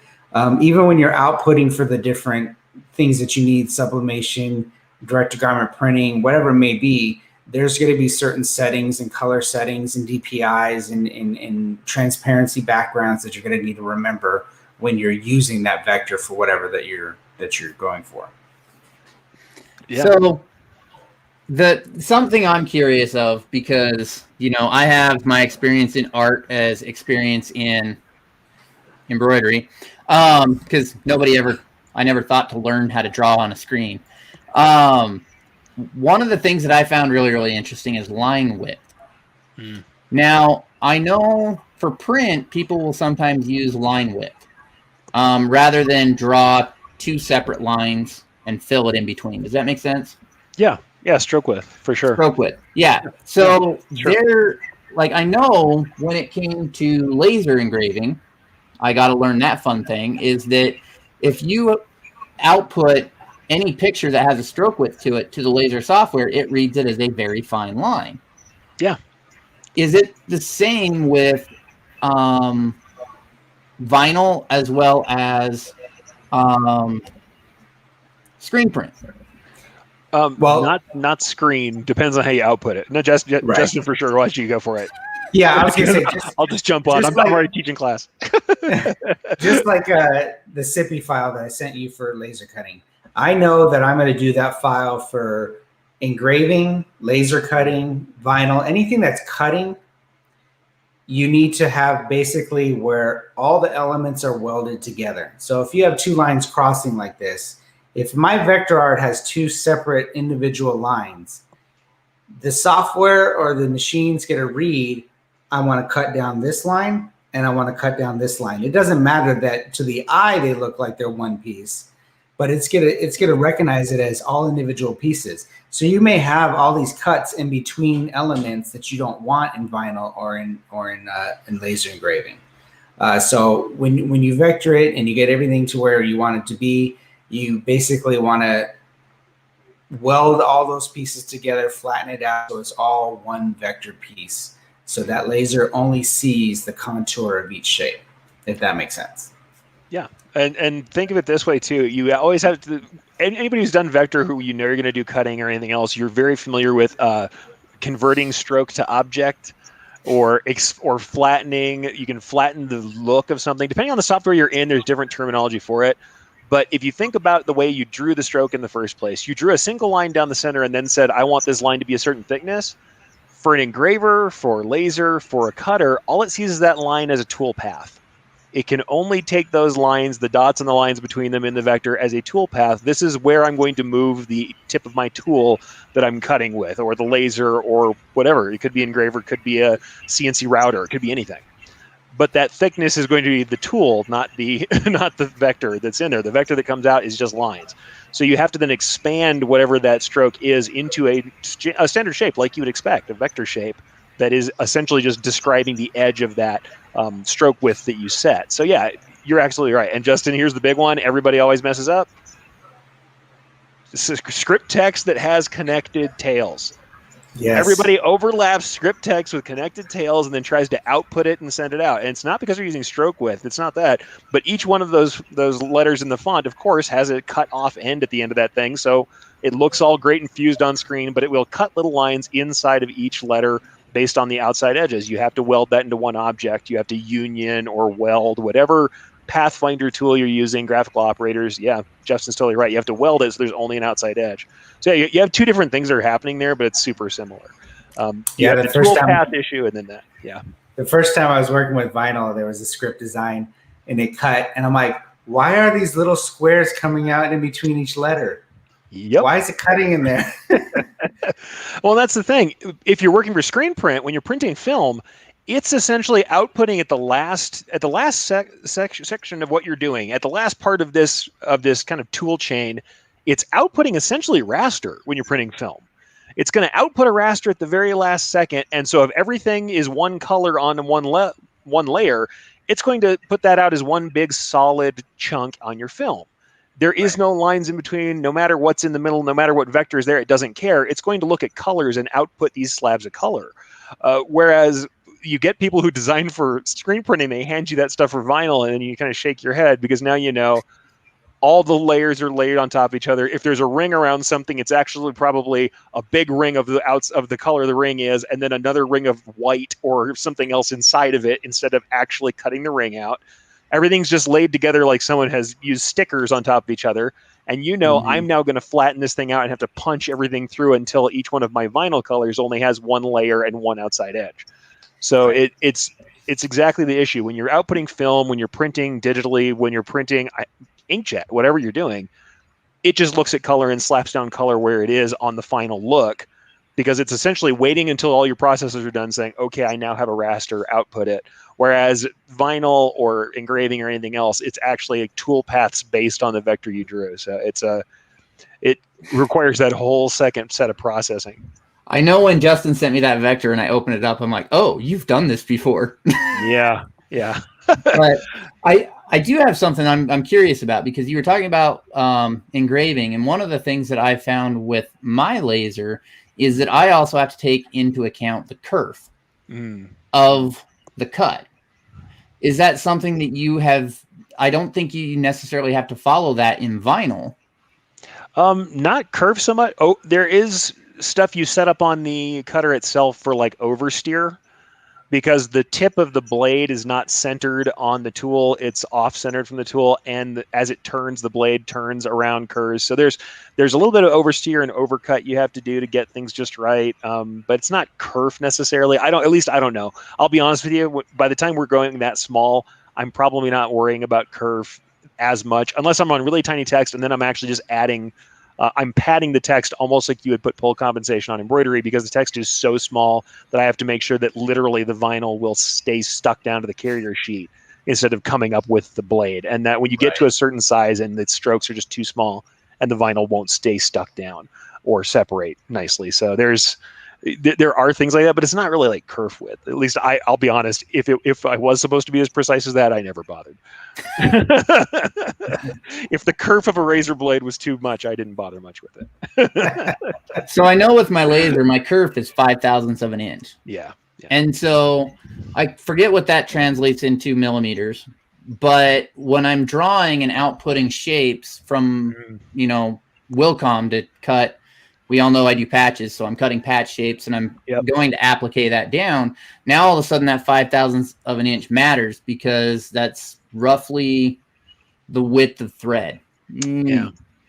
[SPEAKER 3] even when you're outputting for the different things that you need, sublimation, direct-to-garment printing, whatever it may be, there's going to be certain settings and color settings and DPIs and transparency backgrounds that you're going to need to remember when you're using that vector for whatever that you're going for.
[SPEAKER 1] Yeah. So something I'm curious of, because I have my experience in art as experience in embroidery, because I never thought to learn how to draw on a screen. One of the things that I found really, really interesting is line width. Now, I know for print, people will sometimes use line width rather than draw two separate lines and fill it in between. Does that make sense?
[SPEAKER 2] Yeah, stroke width, for sure.
[SPEAKER 1] Stroke width, yeah. So I know when it came to laser engraving, I got to learn that fun thing, is that if you output any picture that has a stroke width to it to the laser software, it reads it as a very fine line.
[SPEAKER 2] Yeah.
[SPEAKER 1] Is it the same with vinyl as well as screen print?
[SPEAKER 2] Well, not screen. Depends on how you output it. No, Justin for sure. Why don't you go for it?
[SPEAKER 3] Yeah, I was going to say.
[SPEAKER 2] I'll just jump on. I'm already teaching class.
[SPEAKER 3] Just like the SIPI file that I sent you for laser cutting. I know that I'm going to do that file for engraving, laser cutting, vinyl, anything that's cutting. You need to have basically where all the elements are welded together. So if you have two lines crossing like this, if my vector art has two separate individual lines, the software or the machine's going to read, I want to cut down this line and I want to cut down this line. It doesn't matter that to the eye they look like they're one piece, but it's gonna recognize it as all individual pieces. So you may have all these cuts in between elements that you don't want in vinyl or in laser engraving. So when you vector it and you get everything to where you want it to be, you basically want to weld all those pieces together, flatten it out so it's all one vector piece. So that laser only sees the contour of each shape, if that makes sense.
[SPEAKER 2] Yeah, and think of it this way too. You always have to. Anybody who's done vector, who you're going to do cutting or anything else, you're very familiar with converting stroke to object, or flattening. You can flatten the look of something depending on the software you're in. There's different terminology for it. But if you think about the way you drew the stroke in the first place, you drew a single line down the center and then said, "I want this line to be a certain thickness." For an engraver, for laser, for a cutter, all it sees is that line as a tool path. It can only take those lines, the dots and the lines between them in the vector, as a tool path. This is where I'm going to move the tip of my tool that I'm cutting with, or the laser, or whatever. It could be engraver, could be a CNC router, it could be anything. but that thickness is going to be the tool, not the not the vector that's in there. The vector that comes out is just lines. So you have to then expand whatever that stroke is into a standard shape, like you would expect, a vector shape that is essentially just describing the edge of that stroke width that you set. So yeah, you're absolutely right. And Justin, here's the big one. Everybody always messes up. Script text that has connected tails.
[SPEAKER 3] Yes.
[SPEAKER 2] Everybody overlaps script text with connected tails and then tries to output it and send it out. And it's not because they're using stroke width. It's not that. But each one of those letters in the font, of course, has a cut off end at the end of that thing. So it looks all great and fused on screen, but it will cut little lines inside of each letter based on the outside edges. You have to weld that into one object. You have to union or weld whatever Pathfinder tool you're using, graphical operators. Yeah, Justin's totally right. You have to weld it so there's only an outside edge. So yeah, you have two different things that are happening there, but it's super similar. You have the tool path issue and then that. Yeah.
[SPEAKER 3] The first time I was working with vinyl, there was a script design and it cut. And I'm like, why are these little squares coming out in between each letter?
[SPEAKER 2] Yep.
[SPEAKER 3] Why is it cutting in there?
[SPEAKER 2] Well, that's the thing. If you're working for screen print, when you're printing film, it's essentially outputting at the last section of what you're doing. At the last part of this kind of tool chain, it's outputting essentially raster when you're printing film. It's going to output a raster at the very last second, and so if everything is one color on one layer, it's going to put that out as one big solid chunk on your film. There is no lines in between, no matter what's in the middle, no matter what vector is there, it doesn't care. It's going to look at colors and output these slabs of color. Whereas you get people who design for screen printing, they hand you that stuff for vinyl, and then you kind of shake your head because now you know all the layers are layered on top of each other. If there's a ring around something, it's actually probably a big ring of the outs of the color the ring is, and then another ring of white or something else inside of it instead of actually cutting the ring out. Everything's just laid together like someone has used stickers on top of each other. And I'm now going to flatten this thing out and have to punch everything through until each one of my vinyl colors only has one layer and one outside edge. So it's exactly the issue. When you're outputting film, when you're printing digitally, when you're printing inkjet, whatever you're doing, it just looks at color and slaps down color where it is on the final look, because it's essentially waiting until all your processes are done saying, okay, I now have a raster, output it. Whereas vinyl or engraving or anything else, it's actually tool paths based on the vector you drew. So it requires that whole second set of processing.
[SPEAKER 1] I know when Justin sent me that vector and I opened it up, I'm like, oh, you've done this before.
[SPEAKER 2] Yeah.
[SPEAKER 1] But I do have something I'm curious about, because you were talking about engraving, and one of the things that I found with my laser is that I also have to take into account the kerf of the cut. Is that something that you have? I don't think you necessarily have to follow that in vinyl.
[SPEAKER 2] Not kerf so much. Oh, there is stuff you set up on the cutter itself for like oversteer, because the tip of the blade is not centered on the tool. It's off-centered from the tool, and as it turns, the blade turns around curves. So there's a little bit of oversteer and overcut you have to do to get things just right, but it's not kerf necessarily. I don't know. I'll be honest with you, by the time we're going that small, I'm probably not worrying about kerf as much, unless I'm on really tiny text, and then I'm actually just adding I'm padding the text almost like you would put pull compensation on embroidery, because the text is so small that I have to make sure that literally the vinyl will stay stuck down to the carrier sheet instead of coming up with the blade. And that when you get to a certain size and the strokes are just too small, and the vinyl won't stay stuck down or separate nicely. So there are things like that, but it's not really like kerf width. At least I'll be honest. If I was supposed to be as precise as that, I never bothered. If the kerf of a razor blade was too much, I didn't bother much with it.
[SPEAKER 1] So I know with my laser, my kerf is 5/1000ths of an inch.
[SPEAKER 2] Yeah.
[SPEAKER 1] And so I forget what that translates into millimeters. But when I'm drawing and outputting shapes from, Wilcom to cut, we all know I do patches, so I'm cutting patch shapes, and I'm going to applique that down. Now, all of a sudden, that 5/1000ths of an inch matters, because that's roughly the width of thread.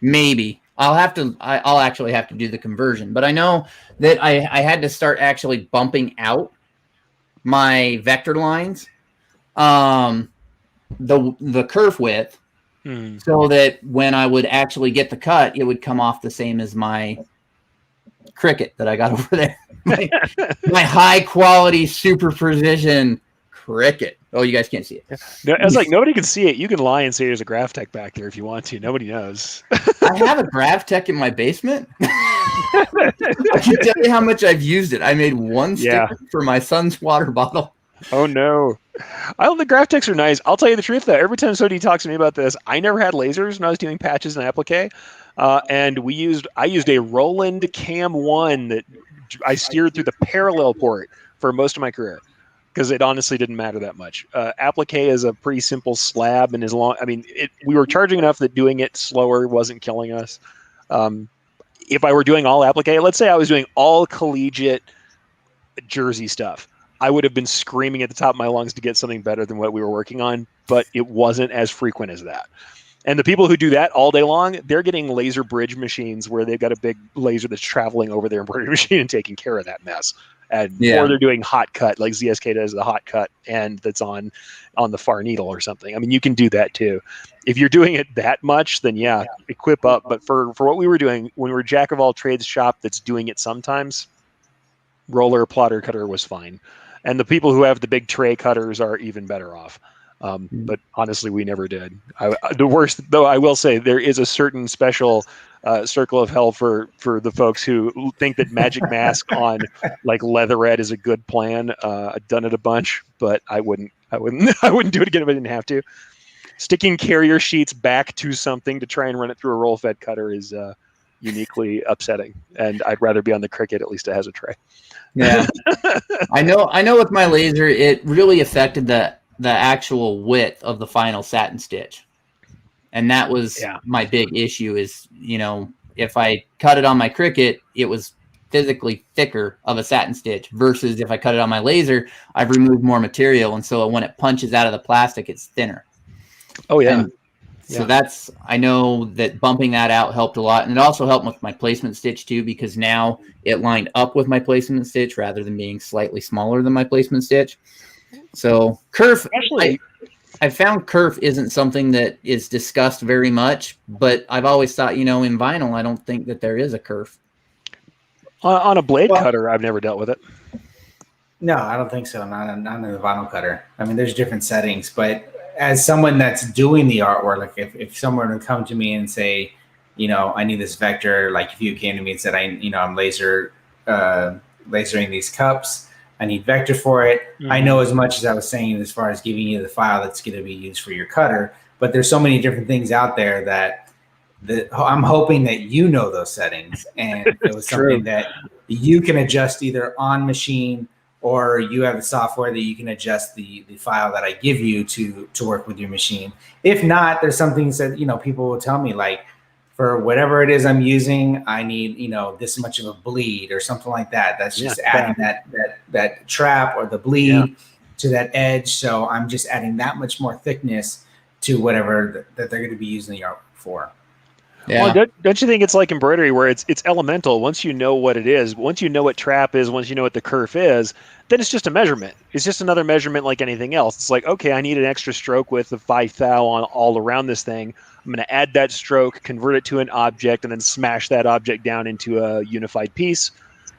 [SPEAKER 1] Maybe. I'll actually have to do the conversion. But I know that I had to start actually bumping out my vector lines, the kerf width, so that when I would actually get the cut, it would come off the same as my Cricut that I got over there. My high quality, super precision Cricut. Oh, you guys can't see it.
[SPEAKER 2] No, it's like nobody can see it. You can lie and say there's a GraphTech back there if you want to. Nobody knows.
[SPEAKER 1] I have a GraphTech in my basement. I can tell you how much I've used it. I made one sticker for my son's water bottle.
[SPEAKER 2] Oh no. I don't think GraphTechs are nice. I'll tell you the truth though. Every time somebody talks to me about this, I never had lasers when I was doing patches and applique. And I used a Roland Cam 1 that I steered through the parallel port for most of my career, because it honestly didn't matter that much. Applique is a pretty simple slab, and we were charging enough that doing it slower wasn't killing us. If I were doing all applique, let's say I was doing all collegiate jersey stuff, I would have been screaming at the top of my lungs to get something better than what we were working on, but it wasn't as frequent as that. And the people who do that all day long, they're getting laser bridge machines where they've got a big laser that's traveling over their embroidery machine and taking care of that mess. Or they're doing hot cut, like ZSK does the hot cut, and that's on the far needle or something. I mean, you can do that too. If you're doing it that much, then equip up. But for what we were doing, when we were jack of all trades shop that's doing it sometimes, roller plotter cutter was fine. And the people who have the big tray cutters are even better off. But honestly, we never did. The worst, though, I will say, there is a certain special circle of hell for the folks who think that Magic Mask on like leatherette is a good plan. I've done it a bunch, but I wouldn't do it again if I didn't have to. Sticking carrier sheets back to something to try and run it through a roll fed cutter is uniquely upsetting, and I'd rather be on the Cricut. At least it has a tray.
[SPEAKER 1] Yeah, I know. With my laser, it really affected the actual width of the final satin stitch, and that was my big issue. Is if I cut it on my Cricut, it was physically thicker of a satin stitch versus if I cut it on my laser, I've removed more material, and so when it punches out of the plastic, it's thinner.
[SPEAKER 2] Oh yeah.
[SPEAKER 1] And so I know that bumping that out helped a lot. And it also helped with my placement stitch too, because now it lined up with my placement stitch rather than being slightly smaller than my placement stitch. So kerf, I found kerf isn't something that is discussed very much, but I've always thought, in vinyl, I don't think that there is a kerf.
[SPEAKER 2] On a blade cutter, I've never dealt with it.
[SPEAKER 3] No, I don't think so. Not in the vinyl cutter. I mean, there's different settings, but as someone that's doing the artwork, like if someone would come to me and say, I need this vector, like if you came to me and said, I'm lasering these cups, I need vector for it. Mm-hmm. I know as much as I was saying as far as giving you the file that's going to be used for your cutter, but there's so many different things out there that I'm hoping that those settings, and it was something that you can adjust either on machine, or you have the software that you can adjust the file that I give you to work with your machine. If not, there's some things that, people will tell me, like, for whatever it is I'm using, I need, this much of a bleed or something like that. That's just adding that trap or the bleed to that edge. So I'm just adding that much more thickness to whatever that they're going to be using the artwork for.
[SPEAKER 2] Yeah. Well, don't you think it's like embroidery where it's elemental? Once you know what it is, once you know what trap is, once you know what the kerf is, then it's just a measurement. It's just another measurement like anything else. It's like, okay, I need an extra stroke width of 5 thou on all around this thing. I'm going to add that stroke, convert it to an object, and then smash that object down into a unified piece.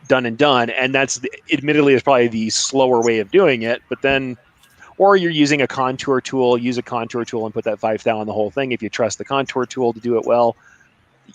[SPEAKER 2] Done and done. And that's admittedly is probably the slower way of doing it. But then, or you're using a contour tool, use a contour tool and put that 5 thou on the whole thing if you trust the contour tool to do it well.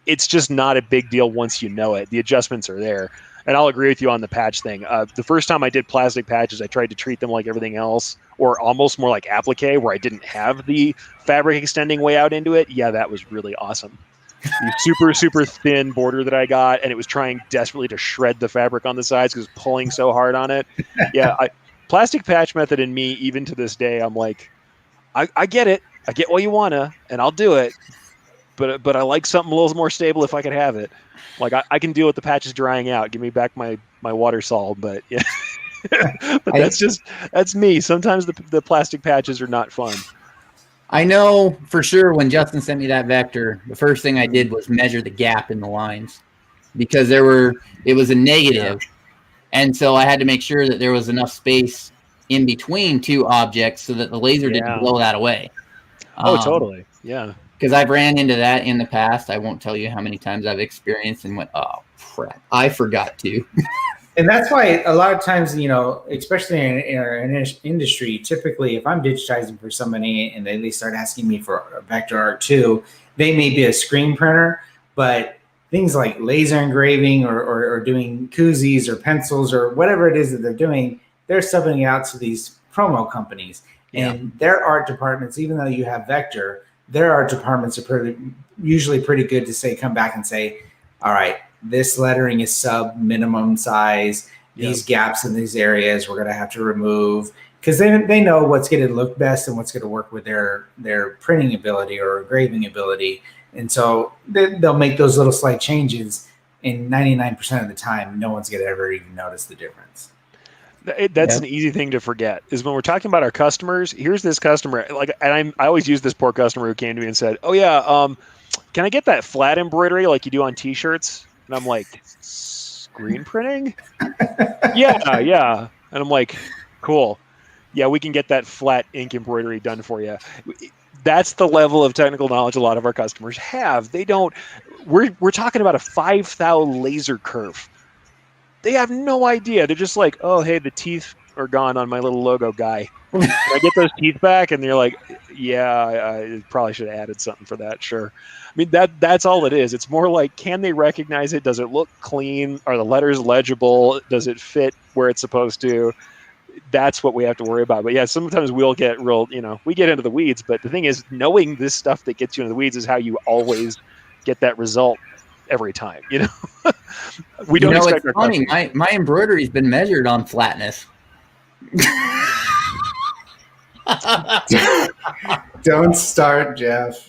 [SPEAKER 2] It's just not a big deal once you know it. The adjustments are there. And I'll agree with you on the patch thing. The first time I did plastic patches, I tried to treat them like everything else, or almost more like applique, where I didn't have the fabric extending way out into it. Yeah, that was really awesome. The super, super thin border that I got, and it was trying desperately to shred the fabric on the sides because it was pulling so hard on it. Yeah, plastic patch method in me, even to this day, I'm like, I get it. I get what you wanna, and I'll do it. But I like something a little more stable if I could have it. Like I can deal with the patches drying out. Give me back my water sol. But yeah, but that's me. Sometimes the plastic patches are not fun.
[SPEAKER 1] I know for sure when Justin sent me that vector, the first thing I did was measure the gap in the lines because it was a negative, and so I had to make sure that there was enough space in between two objects so that the laser didn't blow that away.
[SPEAKER 2] Oh, totally. Yeah.
[SPEAKER 1] Because I've ran into that in the past. I won't tell you how many times I've experienced and went, oh, crap, I forgot to.
[SPEAKER 3] And that's why a lot of times, especially in our industry, typically if I'm digitizing for somebody and they start asking me for a vector art too, they may be a screen printer, but things like laser engraving or doing koozies or pencils or whatever it is that they're doing, they're subbing it out to these promo companies.
[SPEAKER 2] Yeah.
[SPEAKER 3] And their art departments, even though you have vector, their art departments are usually pretty good to say, come back and say, all right, this lettering is sub minimum size. These gaps in these areas we're going to have to remove, because they know what's going to look best and what's going to work with their printing ability or engraving ability. And so they'll make those little slight changes. And 99% of the time, no one's going to ever even notice the difference.
[SPEAKER 2] That's an easy thing to forget, is when we're talking about our customers. Here's this customer, and I always use this poor customer who came to me and said, "Oh yeah, can I get that flat embroidery like you do on T-shirts?" And I'm like, "Screen printing?" yeah. And I'm like, "Cool, yeah, we can get that flat ink embroidery done for you." That's the level of technical knowledge a lot of our customers have. They don't. We're talking about a 5 thou laser curve. They have no idea. They're just like, "Oh, hey, the teeth are gone on my little logo guy. Can I get those teeth back?" And they're like, "Yeah, I probably should have added something for that. Sure." I mean, that's all it is. It's more like, can they recognize it? Does it look clean? Are the letters legible? Does it fit where it's supposed to? That's what we have to worry about. But yeah, sometimes we'll get real, we get into the weeds. But the thing is, knowing this stuff that gets you into the weeds is how you always get that result every time. We don't expect
[SPEAKER 1] it's funny. My embroidery's been measured on flatness.
[SPEAKER 3] Don't start, Jeff.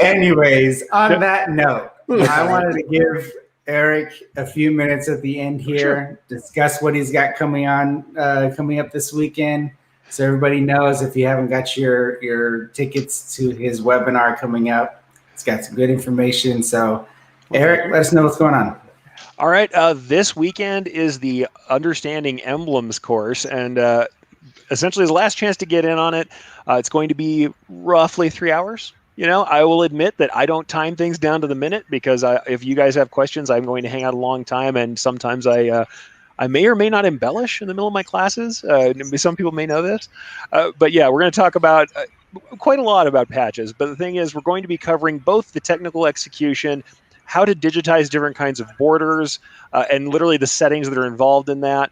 [SPEAKER 3] Anyways, on that note, I wanted to give Erich a few minutes at the end here, discuss what he's got coming up this weekend. So everybody knows, if you haven't got your tickets to his webinar coming up, it's got some good information. So Erich, let us know what's going on.
[SPEAKER 2] All right. This weekend is the Understanding Emblems course, and essentially the last chance to get in on it. It's going to be roughly 3 hours. I will admit that I don't time things down to the minute, because if you guys have questions, I'm going to hang out a long time, and sometimes I may or may not embellish in the middle of my classes. Some people may know this. But yeah, we're going to talk about quite a lot about patches. But the thing is, we're going to be covering both the technical execution, how to digitize different kinds of borders, and literally the settings that are involved in that,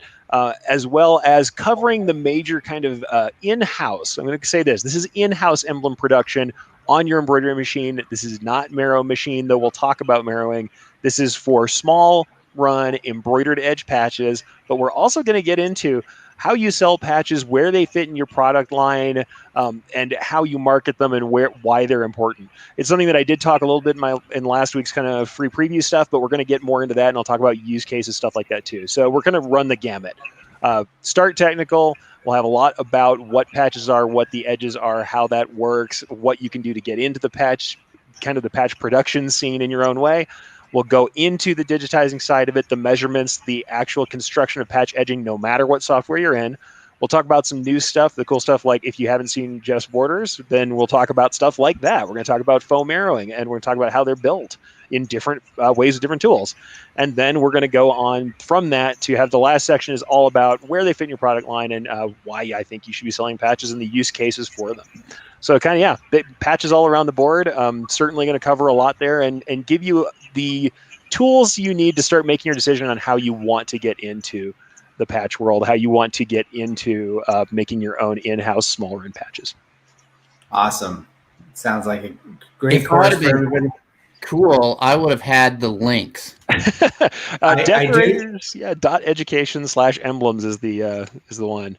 [SPEAKER 2] as well as covering the major kind of in-house. I'm going to say this is in-house emblem production on your embroidery machine. This is not Marrow machine, though we'll talk about marrowing. This is for small run embroidered edge patches, but we're also going to get into how you sell patches, where they fit in your product line, and how you market them, and why they're important. It's something that I did talk a little bit in last week's kind of free preview stuff, but we're going to get more into that, and I'll talk about use cases, stuff like that too. So we're going to run the gamut. Start technical. We'll have a lot about what patches are, what the edges are, how that works, what you can do to get into the patch, kind of the patch production scene in your own way. We'll go into the digitizing side of it, the measurements, the actual construction of patch edging, no matter what software you're in. We'll talk about some new stuff, the cool stuff, like if you haven't seen Jeff's borders, then we'll talk about stuff like that. We're going to talk about foam arrowing, and we're going to talk about how they're built in different ways with different tools. And then we're going to go on from that to have the last section is all about where they fit in your product line, and why I think you should be selling patches and the use cases for them. So kind of, patches all around the board. Certainly going to cover a lot there, and give you the tools you need to start making your decision on how you want to get into the patch world, how you want to get into making your own in-house small run patches.
[SPEAKER 3] Awesome. Sounds like a great course for everybody.
[SPEAKER 1] Cool. I would have had the links.
[SPEAKER 2] Decorators, .education/emblems is the one.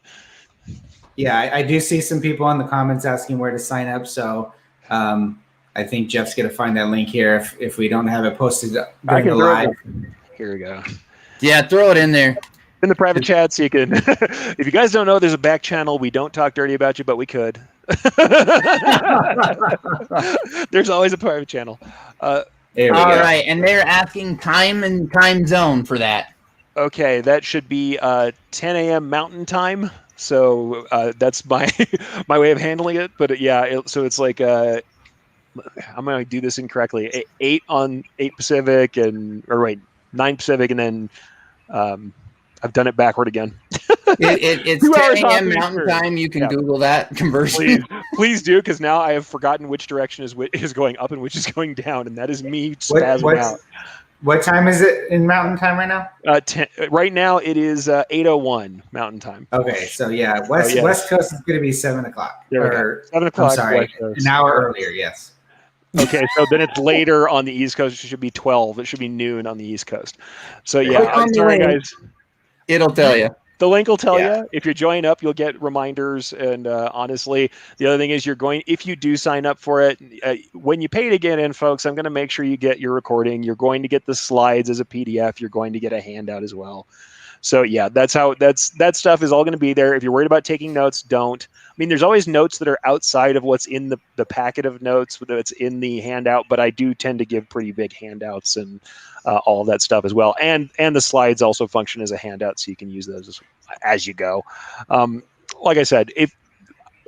[SPEAKER 3] Yeah, I do see some people in the comments asking where to sign up. So I think Jeff's going to find that link here if we don't have it posted during the live.
[SPEAKER 2] Here we go.
[SPEAKER 1] Yeah, throw it in there.
[SPEAKER 2] In the private chat, so you can. If you guys don't know, there's a back channel. We don't talk dirty about you, but we could. There's always a private channel.
[SPEAKER 1] All right, and they're asking time and time zone for that.
[SPEAKER 2] Okay, that should be 10 a.m. Mountain Time. So that's my way of handling it. But so it's like I'm going to do this incorrectly. 8 Pacific, or wait, 9 Pacific, and then I've done it backward again.
[SPEAKER 1] It's 10 a.m. Mountain Time. You can Google that conversion.
[SPEAKER 2] Please do, because now I have forgotten which direction is going up and which is going down, and that is me spazzing out.
[SPEAKER 3] What time is it in Mountain Time right now?
[SPEAKER 2] Right now it is 8:01 Mountain Time.
[SPEAKER 3] Okay, so yeah, West Coast is going to be 7 o'clock.
[SPEAKER 2] Or 7 o'clock.
[SPEAKER 3] I'm sorry, an hour earlier. Yes.
[SPEAKER 2] Okay, so then it's later on the East Coast. It should be 12. It should be noon on the East Coast. So yeah, I'm sorry guys.
[SPEAKER 1] It'll tell you.
[SPEAKER 2] The link will tell you. If you're joining up, you'll get reminders. And honestly, the other thing is if you do sign up for it, when you pay to get in, folks, I'm going to make sure you get your recording. You're going to get the slides as a PDF. You're going to get a handout as well. So yeah, that stuff is all going to be there. If you're worried about taking notes, don't. I mean, there's always notes that are outside of what's in the packet of notes that's in the handout, but I do tend to give pretty big handouts and all of that stuff as well. And the slides also function as a handout, so you can use those as you go. Like I said, if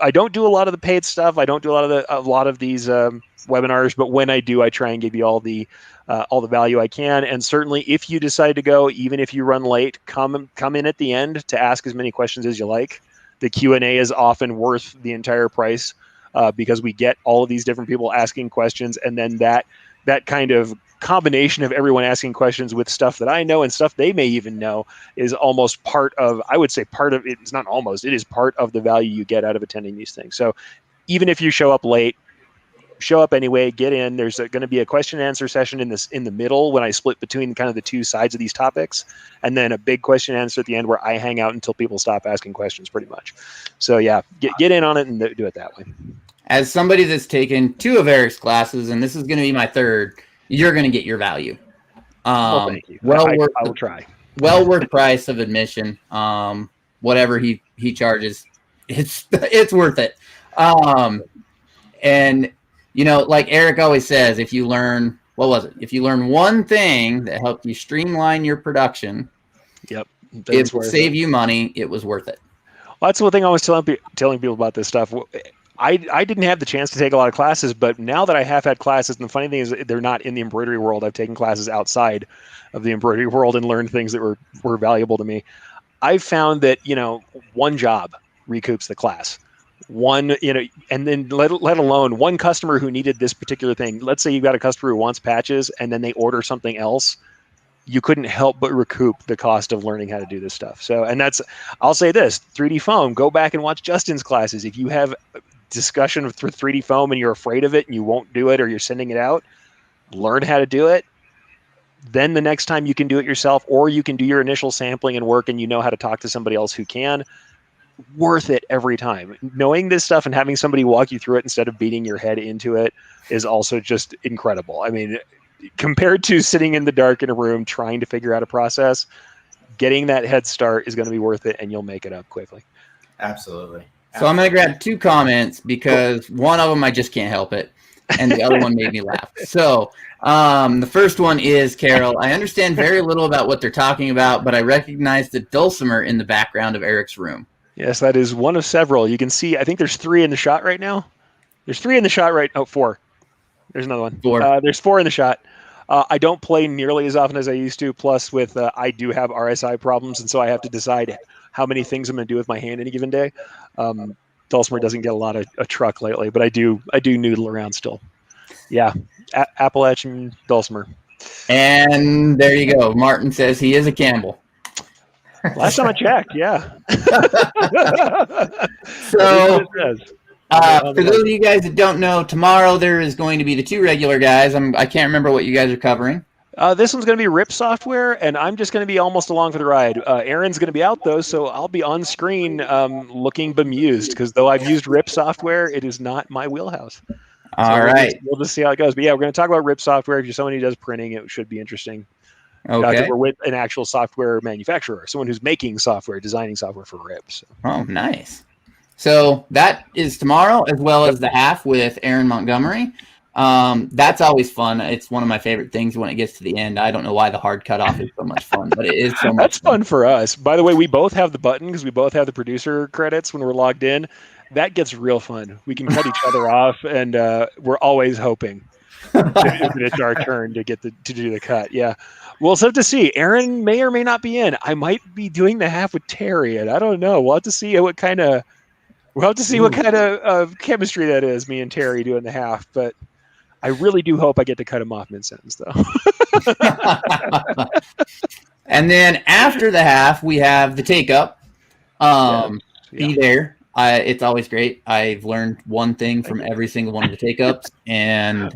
[SPEAKER 2] I don't do a lot of the paid stuff, I don't do a lot of these webinars, but when I do, I try and give you all the value I can. And certainly, if you decide to go, even if you run late, come in at the end to ask as many questions as you like. The Q&A is often worth the entire price because we get all of these different people asking questions, and then that kind of combination of everyone asking questions with stuff that I know and stuff they may even know is almost part of, I would say part of, it's not almost, it is part of the value you get out of attending these things. So even if you show up late, show up anyway, get in. There's going to be a question and answer session in the middle when I split between kind of the two sides of these topics, and then a big question and answer at the end where I hang out until people stop asking questions pretty much. So yeah, get in on it and do it that way.
[SPEAKER 1] As somebody that's taken 2 of Erich's classes, and this is going to be my 3rd, you're going to get your value.
[SPEAKER 2] Well, thank you.
[SPEAKER 1] I
[SPEAKER 2] will try.
[SPEAKER 1] Well worth price of admission. Whatever he charges, it's worth it. And you know, like Erich always says, if you learn one thing that helped you streamline your production, it will save you money. It was worth it.
[SPEAKER 2] Well, that's one thing I was telling people about this stuff. I didn't have the chance to take a lot of classes, but now that I have had classes, and the funny thing is they're not in the embroidery world. I've taken classes outside of the embroidery world and learned things that were valuable to me. I've found that, one job recoups the class. One, and then let alone one customer who needed this particular thing. Let's say you've got a customer who wants patches and then they order something else. You couldn't help but recoup the cost of learning how to do this stuff. So, and I'll say this, 3D foam, go back and watch Justin's classes. If you have discussion with 3D foam and you're afraid of it and you won't do it or you're sending it out, learn how to do it. Then the next time you can do it yourself, or you can do your initial sampling and work and you know how to talk to somebody else who can. Worth it every time. Knowing this stuff and having somebody walk you through it instead of beating your head into it is also just incredible. I mean, compared to sitting in the dark in a room trying to figure out a process, getting that head start is going to be worth it, and you'll make it up quickly.
[SPEAKER 3] Absolutely.
[SPEAKER 1] So I'm going to grab 2 comments because one of them I just can't help it, and the other one made me laugh. So the first one is, Carol, I understand very little about what they're talking about, but I recognize the dulcimer in the background of Erich's room.
[SPEAKER 2] Yes, that is one of several. You can see, I think there's 3 in the shot right now. There's 3 in the shot right. Oh, 4. There's another one.
[SPEAKER 1] 4.
[SPEAKER 2] There's 4 in the shot. I don't play nearly as often as I used to. Plus, I do have RSI problems, and so I have to decide how many things I'm going to do with my hand any given day. Dulcimer doesn't get a lot of a truck lately, but I do noodle around still. Yeah, Appalachian Dulcimer.
[SPEAKER 1] And there you go. Martin says he is a Campbell.
[SPEAKER 2] Last time I checked, yeah.
[SPEAKER 1] So, for those of you guys that don't know, tomorrow there is going to be the 2 regular guys. I can't remember what you guys are covering.
[SPEAKER 2] This one's going to be RIP software, and I'm just going to be almost along for the ride. Aaron's going to be out, though, so I'll be on screen looking bemused, because though I've used RIP software, it is not my wheelhouse.
[SPEAKER 1] All right.
[SPEAKER 2] We'll just see how it goes. But yeah, we're going to talk about RIP software. If you're someone who does printing, it should be interesting.
[SPEAKER 1] Okay.
[SPEAKER 2] We're with an actual software manufacturer, someone who's making software, designing software for RIP. So.
[SPEAKER 1] Oh, nice. So that is tomorrow, as well as the half with Aaron Montgomery. That's always fun. It's one of my favorite things when it gets to the end. I don't know why the hard cutoff is so much fun, but it is so much
[SPEAKER 2] That's fun for us. By the way, we both have the button because we both have the producer credits when we're logged in. That gets real fun. We can cut each other off, and we're always hoping. if it's our turn to do the cut. Yeah. We'll have to see. Aaron may or may not be in. I might be doing the half with Terry, and I don't know. We'll have to see what kind of chemistry that is. Me and Terry doing the half, but I really do hope I get to cut him off mid-sentence, though.
[SPEAKER 1] And then after the half, we have the take-up. Be there. It's always great. I've learned one thing from every single one of the take-ups, and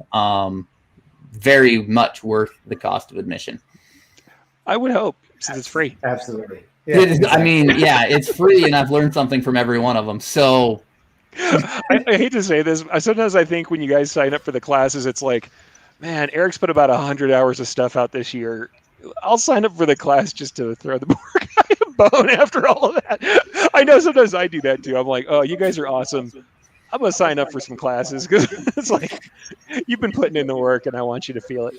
[SPEAKER 1] very much worth the cost of admission.
[SPEAKER 2] I would hope, since it's free.
[SPEAKER 3] Absolutely.
[SPEAKER 1] Yeah, I mean, it's free, and I've learned something from every one of them. So
[SPEAKER 2] I hate to say this. Sometimes I think when you guys sign up for the classes, it's like, man, Eric's put about 100 hours of stuff out this year. I'll sign up for the class just to throw the poor guy a bone after all of that. I know sometimes I do that too. I'm like, oh, you guys are awesome. I'm going to sign up for some classes because it's like you've been putting in the work and I want you to feel it.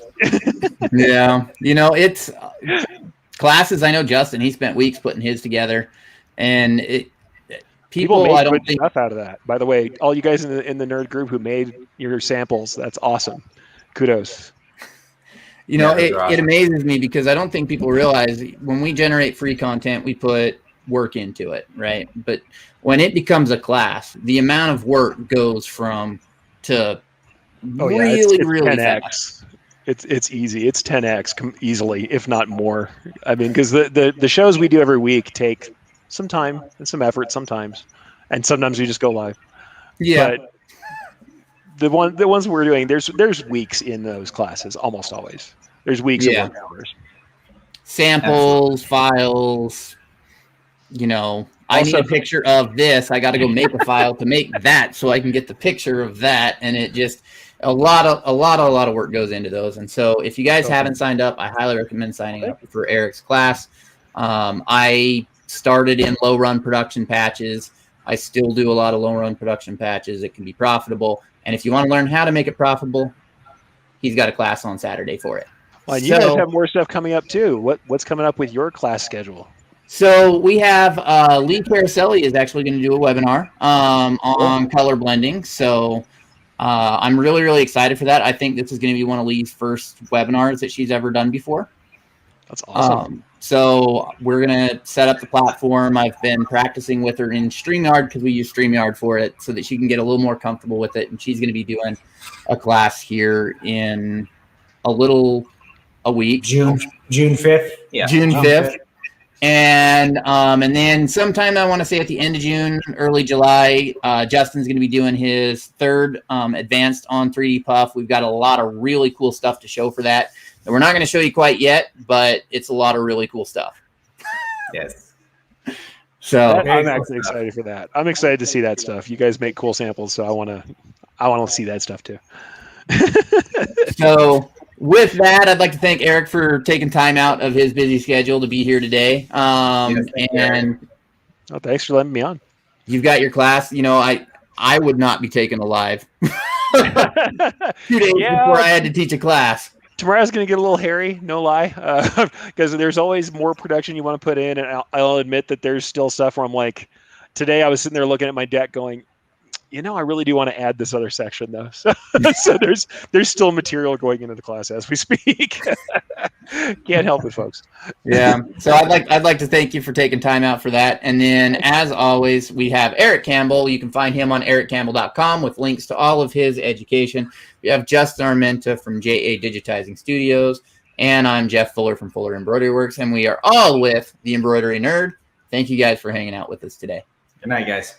[SPEAKER 1] Yeah. It's classes. I know Justin, he spent weeks putting his together, and people
[SPEAKER 2] make
[SPEAKER 1] I don't
[SPEAKER 2] good
[SPEAKER 1] think
[SPEAKER 2] stuff out of that. By the way, all you guys in the nerd group who made your samples, that's awesome. Kudos.
[SPEAKER 1] It amazes me because I don't think people realize when we generate free content, we put work into it, right? But when it becomes a class, the amount of work goes to really fast.
[SPEAKER 2] It's easy. It's 10x easily, if not more. I mean, because the shows we do every week take some time and some effort sometimes, and sometimes we just go live.
[SPEAKER 1] Yeah.
[SPEAKER 2] But the ones we're doing, there's weeks in those classes, almost always. There's weeks of work hours.
[SPEAKER 1] Samples, files, I need a picture of this. I got to go make a file to make that so I can get the picture of that. And it just a lot of work goes into those. And so if you guys haven't signed up, I highly recommend signing up for Eric's class. I started in low run production patches. I still do a lot of low run production patches. It can be profitable. And if you want to learn how to make it profitable, he's got a class on Saturday for it.
[SPEAKER 2] Well, and you guys have more stuff coming up too. What's coming up with your class schedule?
[SPEAKER 1] So we have Lee Caraselli is actually going to do a webinar on color blending. So I'm really, really excited for that. I think this is going to be one of Lee's first webinars that she's ever done before.
[SPEAKER 2] That's awesome.
[SPEAKER 1] So we're going to set up the platform. I've been practicing with her in StreamYard because we use StreamYard for it so that she can get a little more comfortable with it. And she's going to be doing a class here in a week.
[SPEAKER 3] June 5th.
[SPEAKER 1] Yeah. June 5th. And then sometime I want to say at the end of June, early July, Justin's going to be doing his third advanced on 3D Puff. We've got a lot of really cool stuff to show for that. And we're not going to show you quite yet, but it's a lot of really cool stuff.
[SPEAKER 3] Yes.
[SPEAKER 1] So
[SPEAKER 2] I'm actually excited for that. I'm excited to see that stuff. You guys make cool samples, so I want to see that stuff too.
[SPEAKER 1] So with that, I'd like to thank Eric for taking time out of his busy schedule to be here today.
[SPEAKER 2] Thanks for letting me on.
[SPEAKER 1] You've got your class. I would not be taken alive 2 days before I had to teach a class.
[SPEAKER 2] Tomorrow's going to get a little hairy, no lie, because there's always more production you want to put in. And I'll admit that there's still stuff where I'm like, today I was sitting there looking at my deck going, I really do want to add this other section though. So there's still material going into the class as we speak. Can't help it, folks.
[SPEAKER 1] Yeah. So I'd like to thank you for taking time out for that. And then as always, we have Erich Campbell. You can find him on erichcampbell.com with links to all of his education. We have Justin Armenta from JA Digitizing Studios. And I'm Jeff Fuller from Fuller Embroidery Works. And we are all with the Embroidery Nerd. Thank you guys for hanging out with us today.
[SPEAKER 3] Good night, guys.